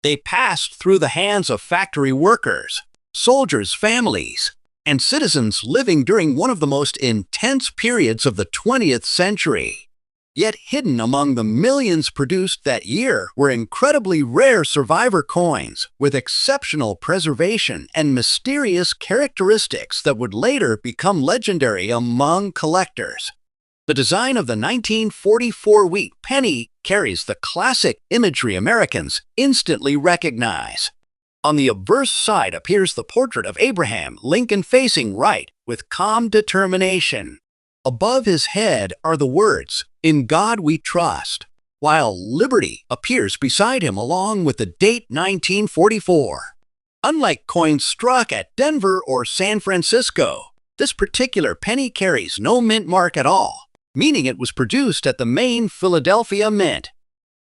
They passed through the hands of factory workers, soldiers' families, and citizens living during one of the most intense periods of the 20th century. Yet hidden among the millions produced that year were incredibly rare survivor coins with exceptional preservation and mysterious characteristics that would later become legendary among collectors. The design of the 1944 wheat penny carries the classic imagery Americans instantly recognize. On the obverse side appears the portrait of Abraham Lincoln facing right with calm determination. Above his head are the words, "In God We Trust," while Liberty appears beside him along with the date 1944. Unlike coins struck at Denver or San Francisco, this particular penny carries no mint mark at all, meaning it was produced at the main Philadelphia Mint.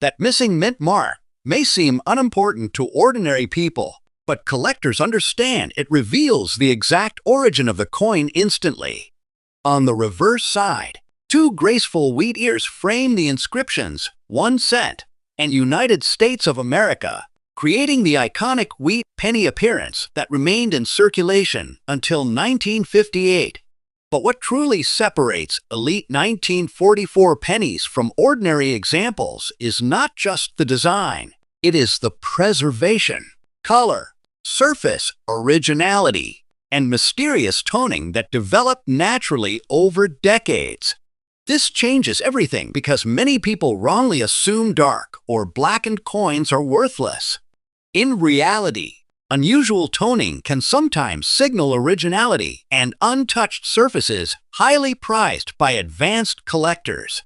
That missing mint mark may seem unimportant to ordinary people, but collectors understand it reveals the exact origin of the coin instantly. On the reverse side, two graceful wheat ears frame the inscriptions 1 cent and United States of America, creating the iconic wheat penny appearance that remained in circulation until 1958. But what truly separates elite 1944 pennies from ordinary examples is not just the design. It is the preservation, color, surface originality, and mysterious toning that developed naturally over decades. This changes everything because many people wrongly assume dark or blackened coins are worthless. In reality, unusual toning can sometimes signal originality and untouched surfaces highly prized by advanced collectors.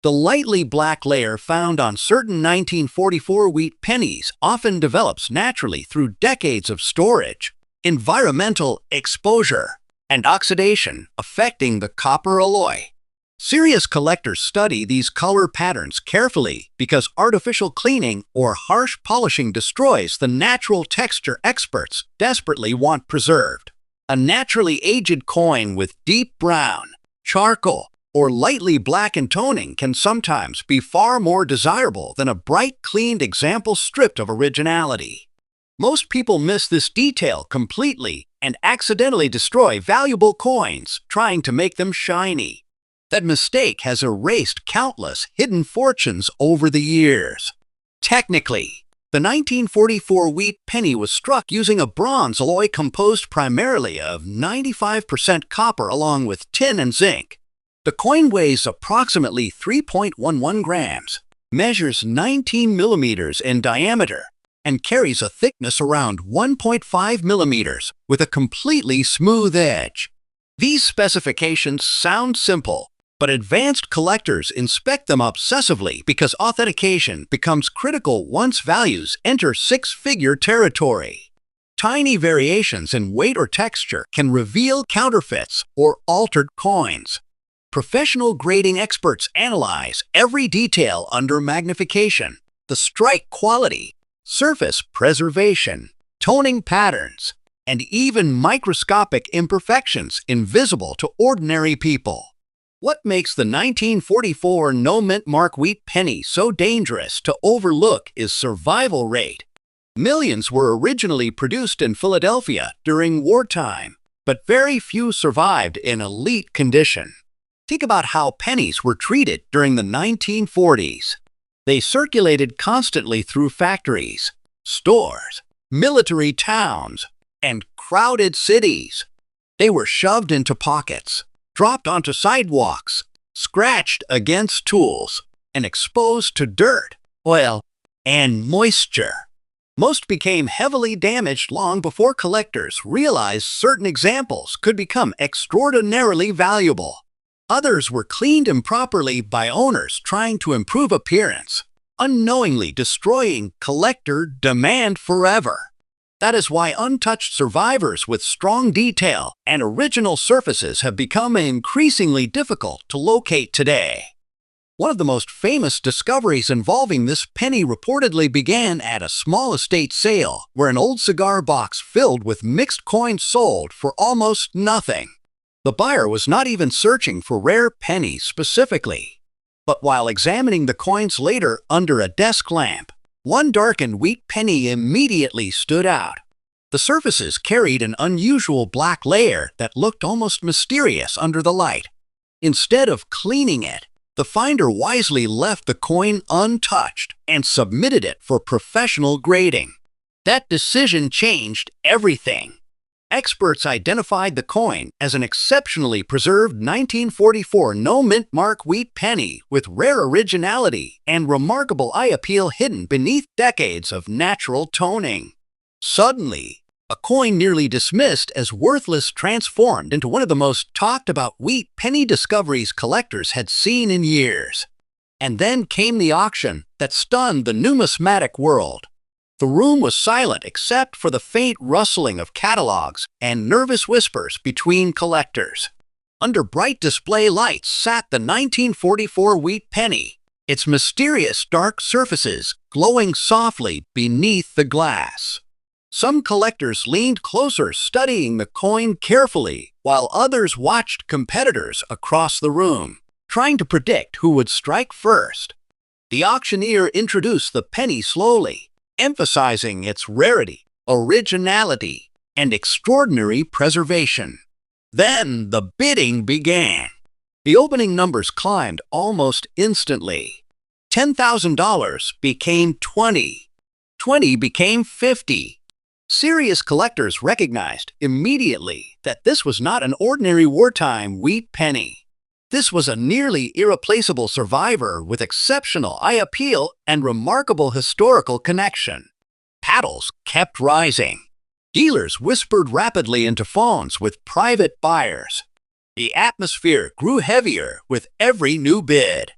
The lightly black layer found on certain 1944 wheat pennies often develops naturally through decades of storage, environmental exposure, and oxidation affecting the copper alloy. Serious collectors study these color patterns carefully because artificial cleaning or harsh polishing destroys the natural texture experts desperately want preserved. A naturally aged coin with deep brown, charcoal, or lightly blackened toning can sometimes be far more desirable than a bright, cleaned example stripped of originality. Most people miss this detail completely and accidentally destroy valuable coins trying to make them shiny. That mistake has erased countless hidden fortunes over the years. Technically, the 1944 wheat penny was struck using a bronze alloy composed primarily of 95% copper along with tin and zinc. The coin weighs approximately 3.11 grams, measures 19 millimeters in diameter, and carries a thickness around 1.5 millimeters with a completely smooth edge. These specifications sound simple, but advanced collectors inspect them obsessively because authentication becomes critical once values enter six-figure territory. Tiny variations in weight or texture can reveal counterfeits or altered coins. Professional grading experts analyze every detail under magnification: the strike quality, surface preservation, toning patterns, and even microscopic imperfections invisible to ordinary people. What makes the 1944 no-mint mark wheat penny so dangerous to overlook is survival rate. Millions were originally produced in Philadelphia during wartime, but very few survived in elite condition. Think about how pennies were treated during the 1940s. They circulated constantly through factories, stores, military towns, and crowded cities. They were shoved into pockets, dropped onto sidewalks, scratched against tools, and exposed to dirt, oil, and moisture. Most became heavily damaged long before collectors realized certain examples could become extraordinarily valuable. Others were cleaned improperly by owners trying to improve appearance, unknowingly destroying collector demand forever. That is why untouched survivors with strong detail and original surfaces have become increasingly difficult to locate today. One of the most famous discoveries involving this penny reportedly began at a small estate sale where an old cigar box filled with mixed coins sold for almost nothing. The buyer was not even searching for rare pennies specifically. But while examining the coins later under a desk lamp, one darkened wheat penny immediately stood out. The surfaces carried an unusual black layer that looked almost mysterious under the light. Instead of cleaning it, the finder wisely left the coin untouched and submitted it for professional grading. That decision changed everything. Experts identified the coin as an exceptionally preserved 1944 no-mint mark wheat penny with rare originality and remarkable eye appeal hidden beneath decades of natural toning. Suddenly, a coin nearly dismissed as worthless transformed into one of the most talked-about wheat penny discoveries collectors had seen in years. And then came the auction that stunned the numismatic world. The room was silent except for the faint rustling of catalogs and nervous whispers between collectors. Under bright display lights sat the 1944 wheat penny, its mysterious dark surfaces glowing softly beneath the glass. Some collectors leaned closer, studying the coin carefully, while others watched competitors across the room, trying to predict who would strike first. The auctioneer introduced the penny slowly, emphasizing its rarity, originality, and extraordinary preservation. Then the bidding began. The opening numbers climbed almost instantly. $10,000 became 20. 20 became 50. Serious collectors recognized immediately that this was not an ordinary wartime wheat penny. This was a nearly irreplaceable survivor with exceptional eye appeal and remarkable historical connection. Paddles kept rising. Dealers whispered rapidly into phones with private buyers. The atmosphere grew heavier with every new bid.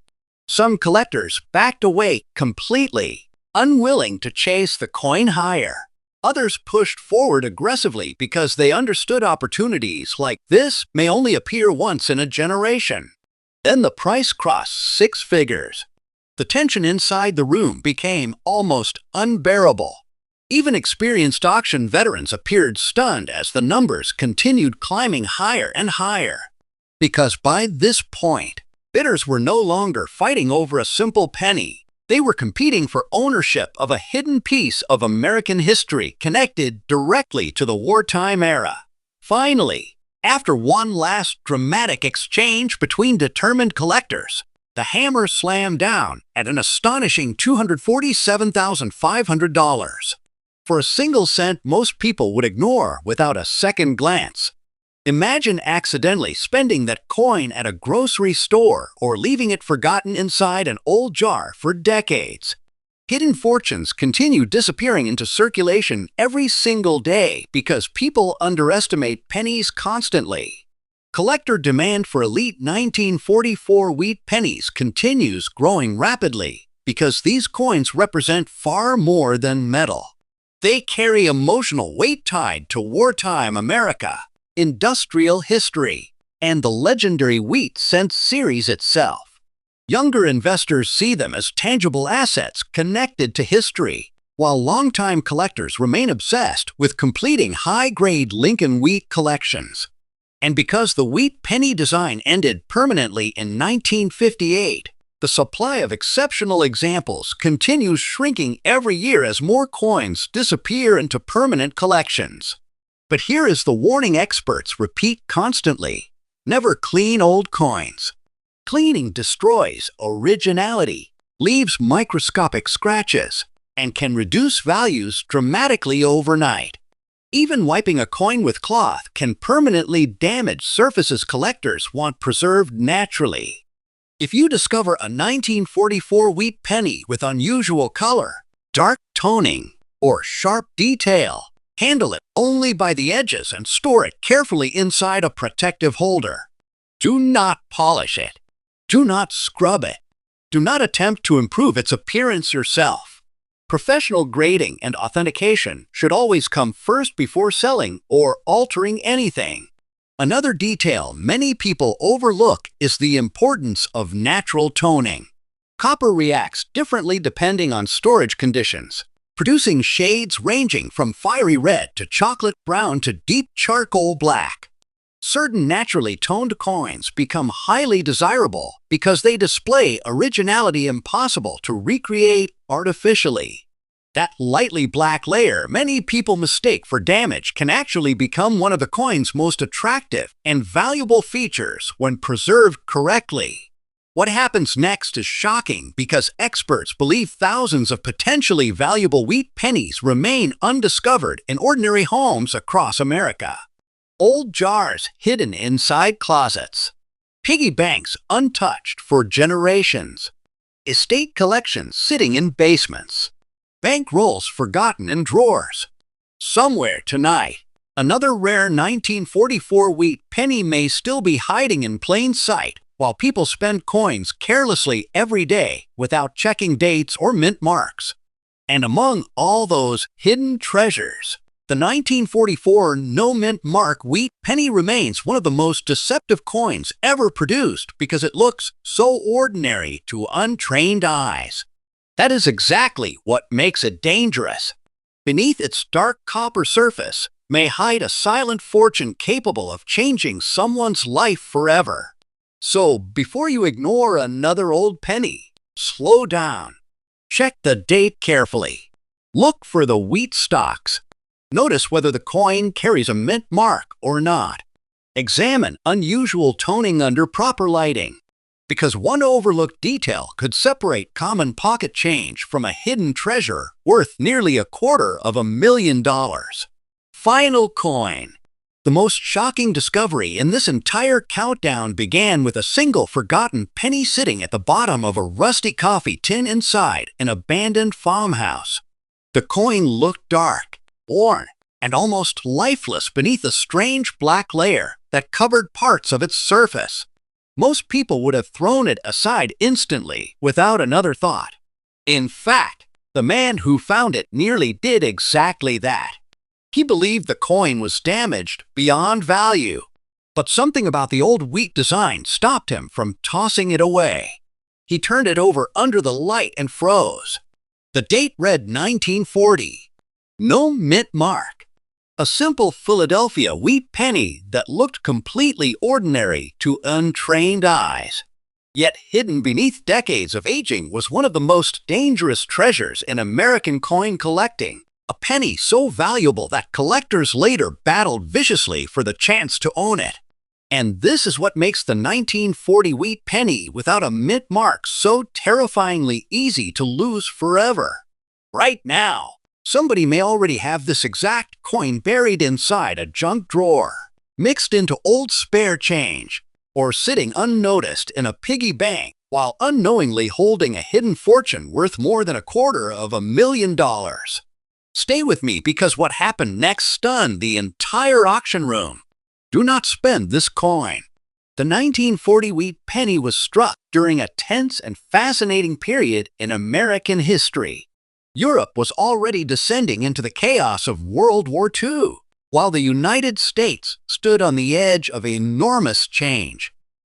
Some collectors backed away completely, unwilling to chase the coin higher. Others pushed forward aggressively because they understood opportunities like this may only appear once in a generation. Then the price crossed 6 figures. The tension inside the room became almost unbearable. Even experienced auction veterans appeared stunned as the numbers continued climbing higher and higher. Because by this point, bidders were no longer fighting over a simple penny. They were competing for ownership of a hidden piece of American history connected directly to the wartime era. Finally, after one last dramatic exchange between determined collectors, the hammer slammed down at an astonishing $247,500. For a single cent most people would ignore without a second glance. Imagine accidentally spending that coin at a grocery store or leaving it forgotten inside an old jar for decades. Hidden fortunes continue disappearing into circulation every single day because people underestimate pennies constantly. Collector demand for elite 1944 wheat pennies continues growing rapidly because these coins represent far more than metal. They carry emotional weight tied to wartime America, industrial history, and the legendary Wheat Cent series itself. Younger investors see them as tangible assets connected to history, while longtime collectors remain obsessed with completing high-grade Lincoln wheat collections. And because the wheat penny design ended permanently in 1958, the supply of exceptional examples continues shrinking every year as more coins disappear into permanent collections. But here is the warning experts repeat constantly: never clean old coins. Cleaning destroys originality, leaves microscopic scratches, and can reduce values dramatically overnight. Even wiping a coin with cloth can permanently damage surfaces collectors want preserved naturally. If you discover a 1944 wheat penny with unusual color, dark toning, or sharp detail, handle it only by the edges and store it carefully inside a protective holder. Do not polish it. Do not scrub it. Do not attempt to improve its appearance yourself. Professional grading and authentication should always come first before selling or altering anything. Another detail many people overlook is the importance of natural toning. Copper reacts differently depending on storage conditions, producing shades ranging from fiery red to chocolate brown to deep charcoal black. Certain naturally toned coins become highly desirable because they display originality impossible to recreate artificially. That lightly black layer many people mistake for damage can actually become one of the coin's most attractive and valuable features when preserved correctly. What happens next is shocking because experts believe thousands of potentially valuable wheat pennies remain undiscovered in ordinary homes across America. Old jars hidden inside closets. Piggy banks untouched for generations. Estate collections sitting in basements. Bank rolls forgotten in drawers. Somewhere tonight, another rare 1944 wheat penny may still be hiding in plain sight, while people spend coins carelessly every day without checking dates or mint marks. And among all those hidden treasures, the 1944 no-mint mark wheat penny remains one of the most deceptive coins ever produced because it looks so ordinary to untrained eyes. That is exactly what makes it dangerous. beneath its dark copper surface may hide a silent fortune capable of changing someone's life forever. So, before you ignore another old penny, slow down. Check the date carefully. Look for the wheat stalks. Notice whether the coin carries a mint mark or not. Examine unusual toning under proper lighting, because one overlooked detail could separate common pocket change from a hidden treasure worth nearly $250,000. Final coin. The most shocking discovery in this entire countdown began with a single forgotten penny sitting at the bottom of a rusty coffee tin inside an abandoned farmhouse. The coin looked dark, worn, and almost lifeless beneath a strange black layer that covered parts of its surface. Most people would have thrown it aside instantly without another thought. In fact, the man who found it nearly did exactly that. He believed the coin was damaged beyond value, but something about the old wheat design stopped him from tossing it away. He turned it over under the light and froze. The date read 1940. No mint mark. A simple Philadelphia wheat penny that looked completely ordinary to untrained eyes. Yet hidden beneath decades of aging was one of the most dangerous treasures in American coin collecting. A penny so valuable that collectors later battled viciously for the chance to own it. And this is what makes the 1940 wheat penny without a mint mark so terrifyingly easy to lose forever. Right now, somebody may already have this exact coin buried inside a junk drawer, mixed into old spare change, or sitting unnoticed in a piggy bank while unknowingly holding a hidden fortune worth more than $250,000. Stay with me because what happened next stunned the entire auction room. Do not spend this coin. The 1940 wheat penny was struck during a tense and fascinating period in American history. Europe was already descending into the chaos of World War II, while the United States stood on the edge of enormous change.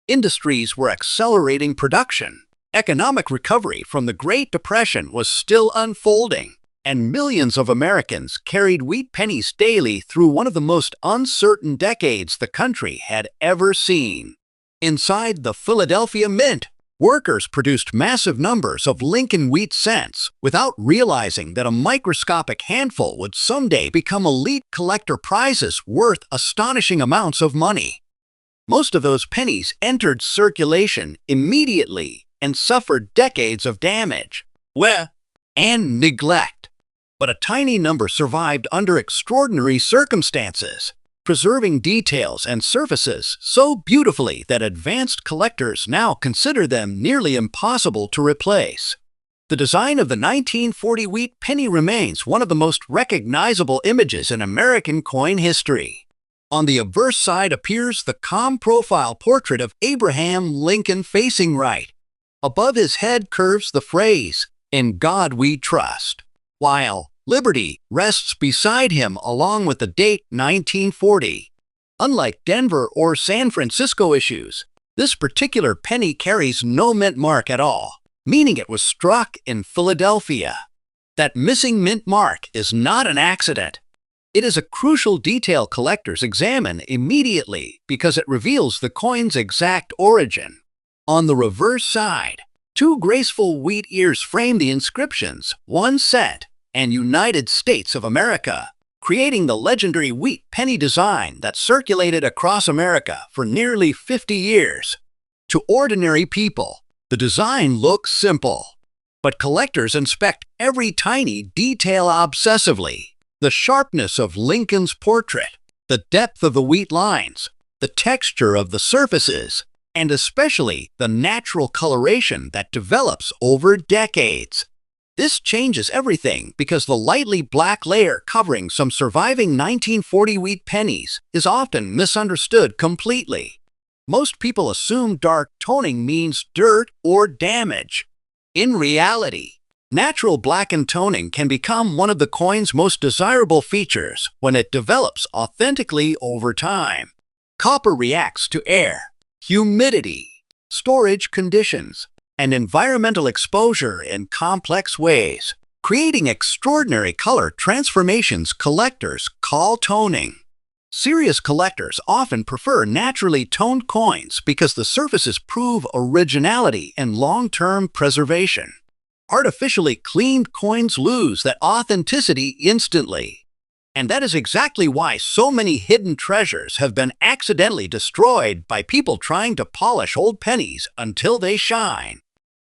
Industries were accelerating production. Economic recovery from the Great Depression was still unfolding, and millions of Americans carried wheat pennies daily through one of the most uncertain decades the country had ever seen. Inside the Philadelphia Mint, workers produced massive numbers of Lincoln wheat cents without realizing that a microscopic handful would someday become elite collector prizes worth astonishing amounts of money. Most of those pennies entered circulation immediately and suffered decades of damage and neglect. But a tiny number survived under extraordinary circumstances, preserving details and surfaces so beautifully that advanced collectors now consider them nearly impossible to replace. The design of the 1940 wheat penny remains one of the most recognizable images in American coin history. On the obverse side appears the calm profile portrait of Abraham Lincoln facing right. Above his head curves the phrase, "In God We Trust," while Liberty rests beside him along with the date 1940. Unlike Denver or San Francisco issues, this particular penny carries no mint mark at all, meaning it was struck in Philadelphia. That missing mint mark is not an accident. It is a crucial detail collectors examine immediately because it reveals the coin's exact origin. On the reverse side, two graceful wheat ears frame the inscriptions, "One cent" and "United States of America," creating the legendary wheat penny design that circulated across America for nearly 50 years. To ordinary people, the design looks simple, but collectors inspect every tiny detail obsessively. The sharpness of Lincoln's portrait, the depth of the wheat lines, the texture of the surfaces, and especially the natural coloration that develops over decades. This changes everything because the lightly black layer covering some surviving 1940 wheat pennies is often misunderstood completely. Most people assume dark toning means dirt or damage. In reality, natural blackened toning can become one of the coin's most desirable features when it develops authentically over time. Copper reacts to air, humidity, storage conditions, and environmental exposure in complex ways, creating extraordinary color transformations collectors call toning. Serious collectors often prefer naturally toned coins because the surfaces prove originality and long-term preservation. Artificially cleaned coins lose that authenticity instantly. And that is exactly why so many hidden treasures have been accidentally destroyed by people trying to polish old pennies until they shine.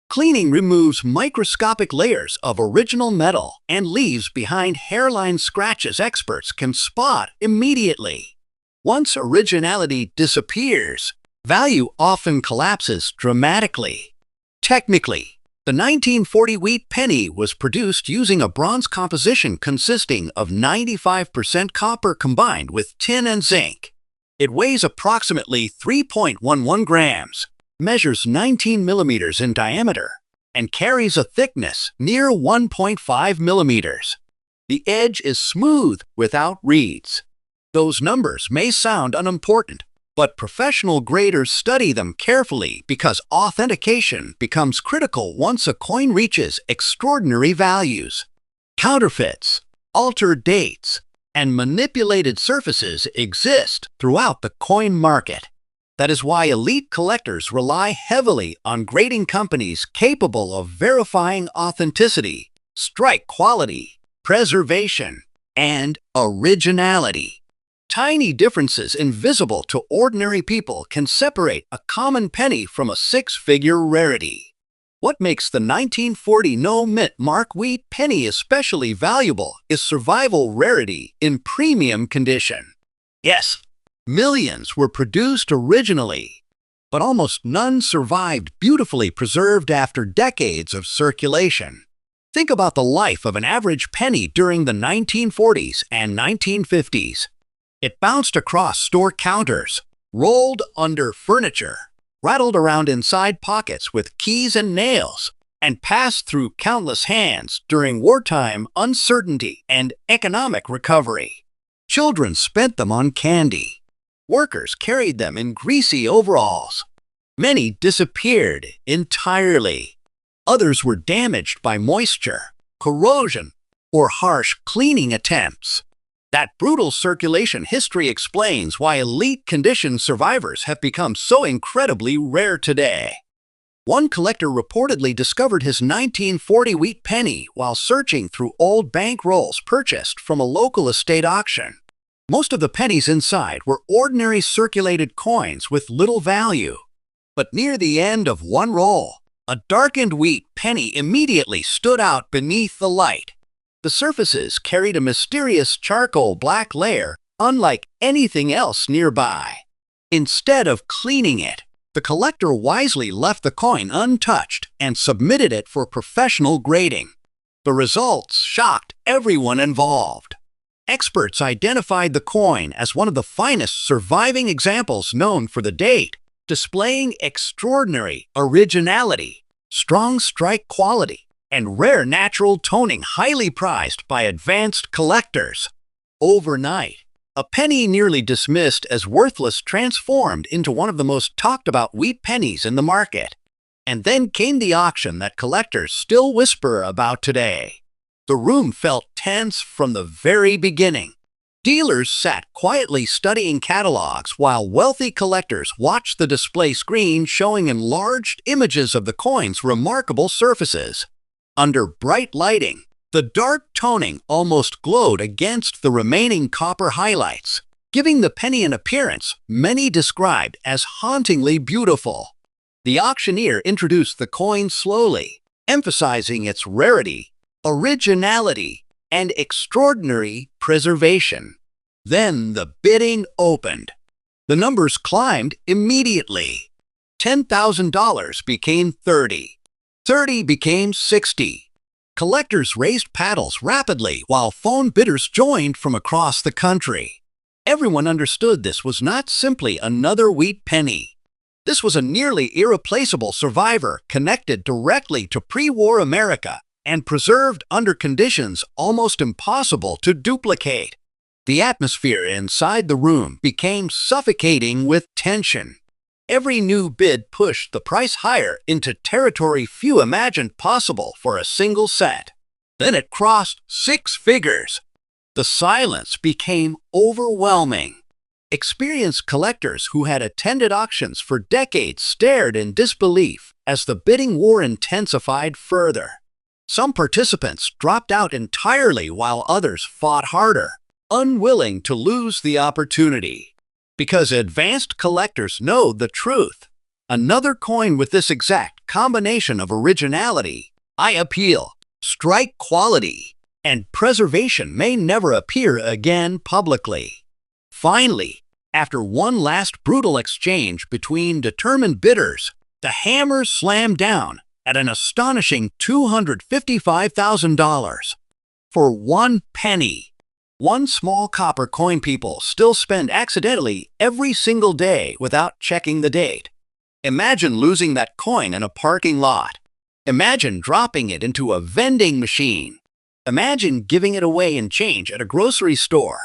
Cleaning removes microscopic layers of original metal and leaves behind hairline scratches experts can spot immediately. Once originality disappears, value often collapses dramatically. Technically, the 1940 wheat penny was produced using a bronze composition consisting of 95% copper combined with tin and zinc. It weighs approximately 3.11 grams, measures 19 millimeters in diameter, and carries a thickness near 1.5 millimeters. The edge is smooth without reeds. Those numbers may sound unimportant, but professional graders study them carefully because authentication becomes critical once a coin reaches extraordinary values. Counterfeits, altered dates, and manipulated surfaces exist throughout the coin market. That is why elite collectors rely heavily on grading companies capable of verifying authenticity, strike quality, preservation, and originality. Tiny differences invisible to ordinary people can separate a common penny from a six-figure rarity. What makes the 1940 no-mint mark wheat penny especially valuable is survival rarity in premium condition. Yes, millions were produced originally, but almost none survived beautifully preserved after decades of circulation. Think about the life of an average penny during the 1940s and 1950s. It bounced across store counters, rolled under furniture, rattled around inside pockets with keys and nails, and passed through countless hands during wartime uncertainty and economic recovery. Children spent them on candy. Workers carried them in greasy overalls. Many disappeared entirely. Others were damaged by moisture, corrosion, or harsh cleaning attempts. That brutal circulation history explains why elite condition survivors have become so incredibly rare today. One collector reportedly discovered his 1940 wheat penny while searching through old bank rolls purchased from a local estate auction. Most of the pennies inside were ordinary circulated coins with little value. But near the end of one roll, a darkened wheat penny immediately stood out beneath the light. The surfaces carried a mysterious charcoal black layer unlike anything else nearby. Instead of cleaning it, the collector wisely left the coin untouched and submitted it for professional grading. The results shocked everyone involved. Experts identified the coin as one of the finest surviving examples known for the date, displaying extraordinary originality, strong strike quality, and rare natural toning highly prized by advanced collectors. Overnight, a penny nearly dismissed as worthless transformed into one of the most talked-about wheat pennies in the market. And then came the auction that collectors still whisper about today. The room felt tense from the very beginning. Dealers sat quietly studying catalogs while wealthy collectors watched the display screen showing enlarged images of the coin's remarkable surfaces. Under bright lighting, the dark toning almost glowed against the remaining copper highlights, giving the penny an appearance many described as hauntingly beautiful. The auctioneer introduced the coin slowly, emphasizing its rarity, originality, and extraordinary preservation. Then the bidding opened. The numbers climbed immediately. $10,000 became 30. 30 became 60. Collectors raised paddles rapidly while phone bidders joined from across the country. Everyone understood this was not simply another wheat penny. This was a nearly irreplaceable survivor connected directly to pre-war America and preserved under conditions almost impossible to duplicate. The atmosphere inside the room became suffocating with tension. Every new bid pushed the price higher into territory few imagined possible for a single set. Then it crossed 6 figures. The silence became overwhelming. Experienced collectors who had attended auctions for decades stared in disbelief as the bidding war intensified further. Some participants dropped out entirely while others fought harder, unwilling to lose the opportunity. Because advanced collectors know the truth. Another coin with this exact combination of originality, eye appeal, strike quality, and preservation may never appear again publicly. Finally, after one last brutal exchange between determined bidders, the hammer slammed down at an astonishing $255,000 for 1 penny. One small copper coin people still spend accidentally every single day without checking the date. Imagine losing that coin in a parking lot. Imagine dropping it into a vending machine. Imagine giving it away in change at a grocery store.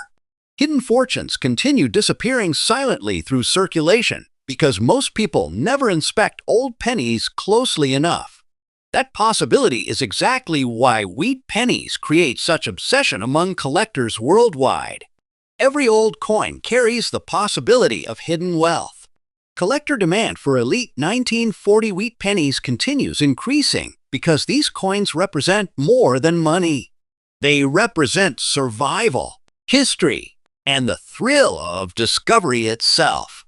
Hidden fortunes continue disappearing silently through circulation because most people never inspect old pennies closely enough. That possibility is exactly why wheat pennies create such obsession among collectors worldwide. Every old coin carries the possibility of hidden wealth. Collector demand for elite 1940 wheat pennies continues increasing because these coins represent more than money. They represent survival, history, and the thrill of discovery itself.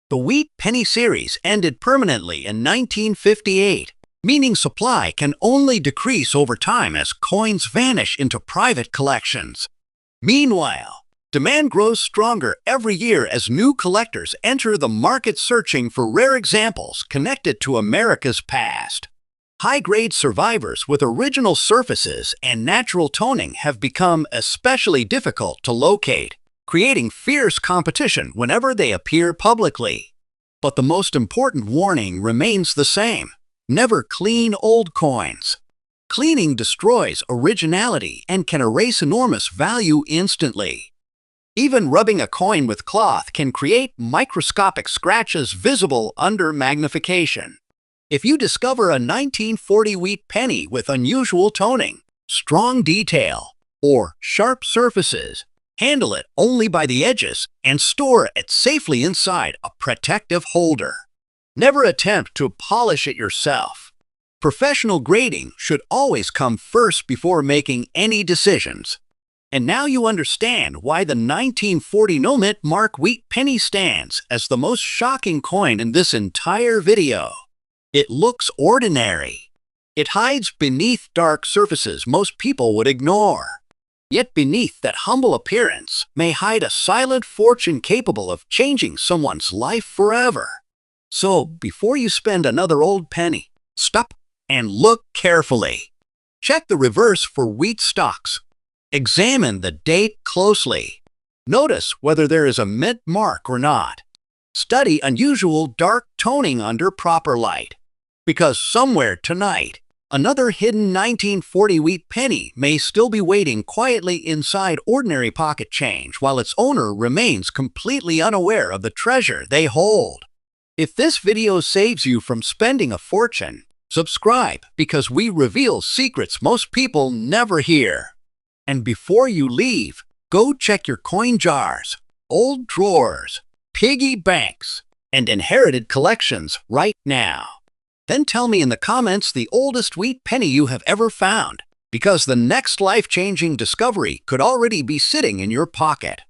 The Wheat Penny series ended permanently in 1958, meaning supply can only decrease over time as coins vanish into private collections. Meanwhile, demand grows stronger every year as new collectors enter the market searching for rare examples connected to America's past. High-grade survivors with original surfaces and natural toning have become especially difficult to locate, creating fierce competition whenever they appear publicly. But the most important warning remains the same. Never clean old coins. Cleaning destroys originality and can erase enormous value instantly. Even rubbing a coin with cloth can create microscopic scratches visible under magnification. If you discover a 1940 wheat penny with unusual toning, strong detail, or sharp surfaces, handle it only by the edges and store it safely inside a protective holder. Never attempt to polish it yourself. Professional grading should always come first before making any decisions. And now you understand why the 1940 no-mint mark wheat penny stands as the most shocking coin in this entire video. It looks ordinary. It hides beneath dark surfaces most people would ignore. Yet beneath that humble appearance may hide a silent fortune capable of changing someone's life forever. So, before you spend another old penny, stop and look carefully. Check the reverse for wheat stalks. Examine the date closely. Notice whether there is a mint mark or not. Study unusual dark toning under proper light. Because somewhere tonight, another hidden 1940 wheat penny may still be waiting quietly inside ordinary pocket change while its owner remains completely unaware of the treasure they hold. If this video saves you from spending a fortune, subscribe because we reveal secrets most people never hear. And before you leave, go check your coin jars, old drawers, piggy banks, and inherited collections right now. Then tell me in the comments the oldest wheat penny you have ever found, because the next life-changing discovery could already be sitting in your pocket.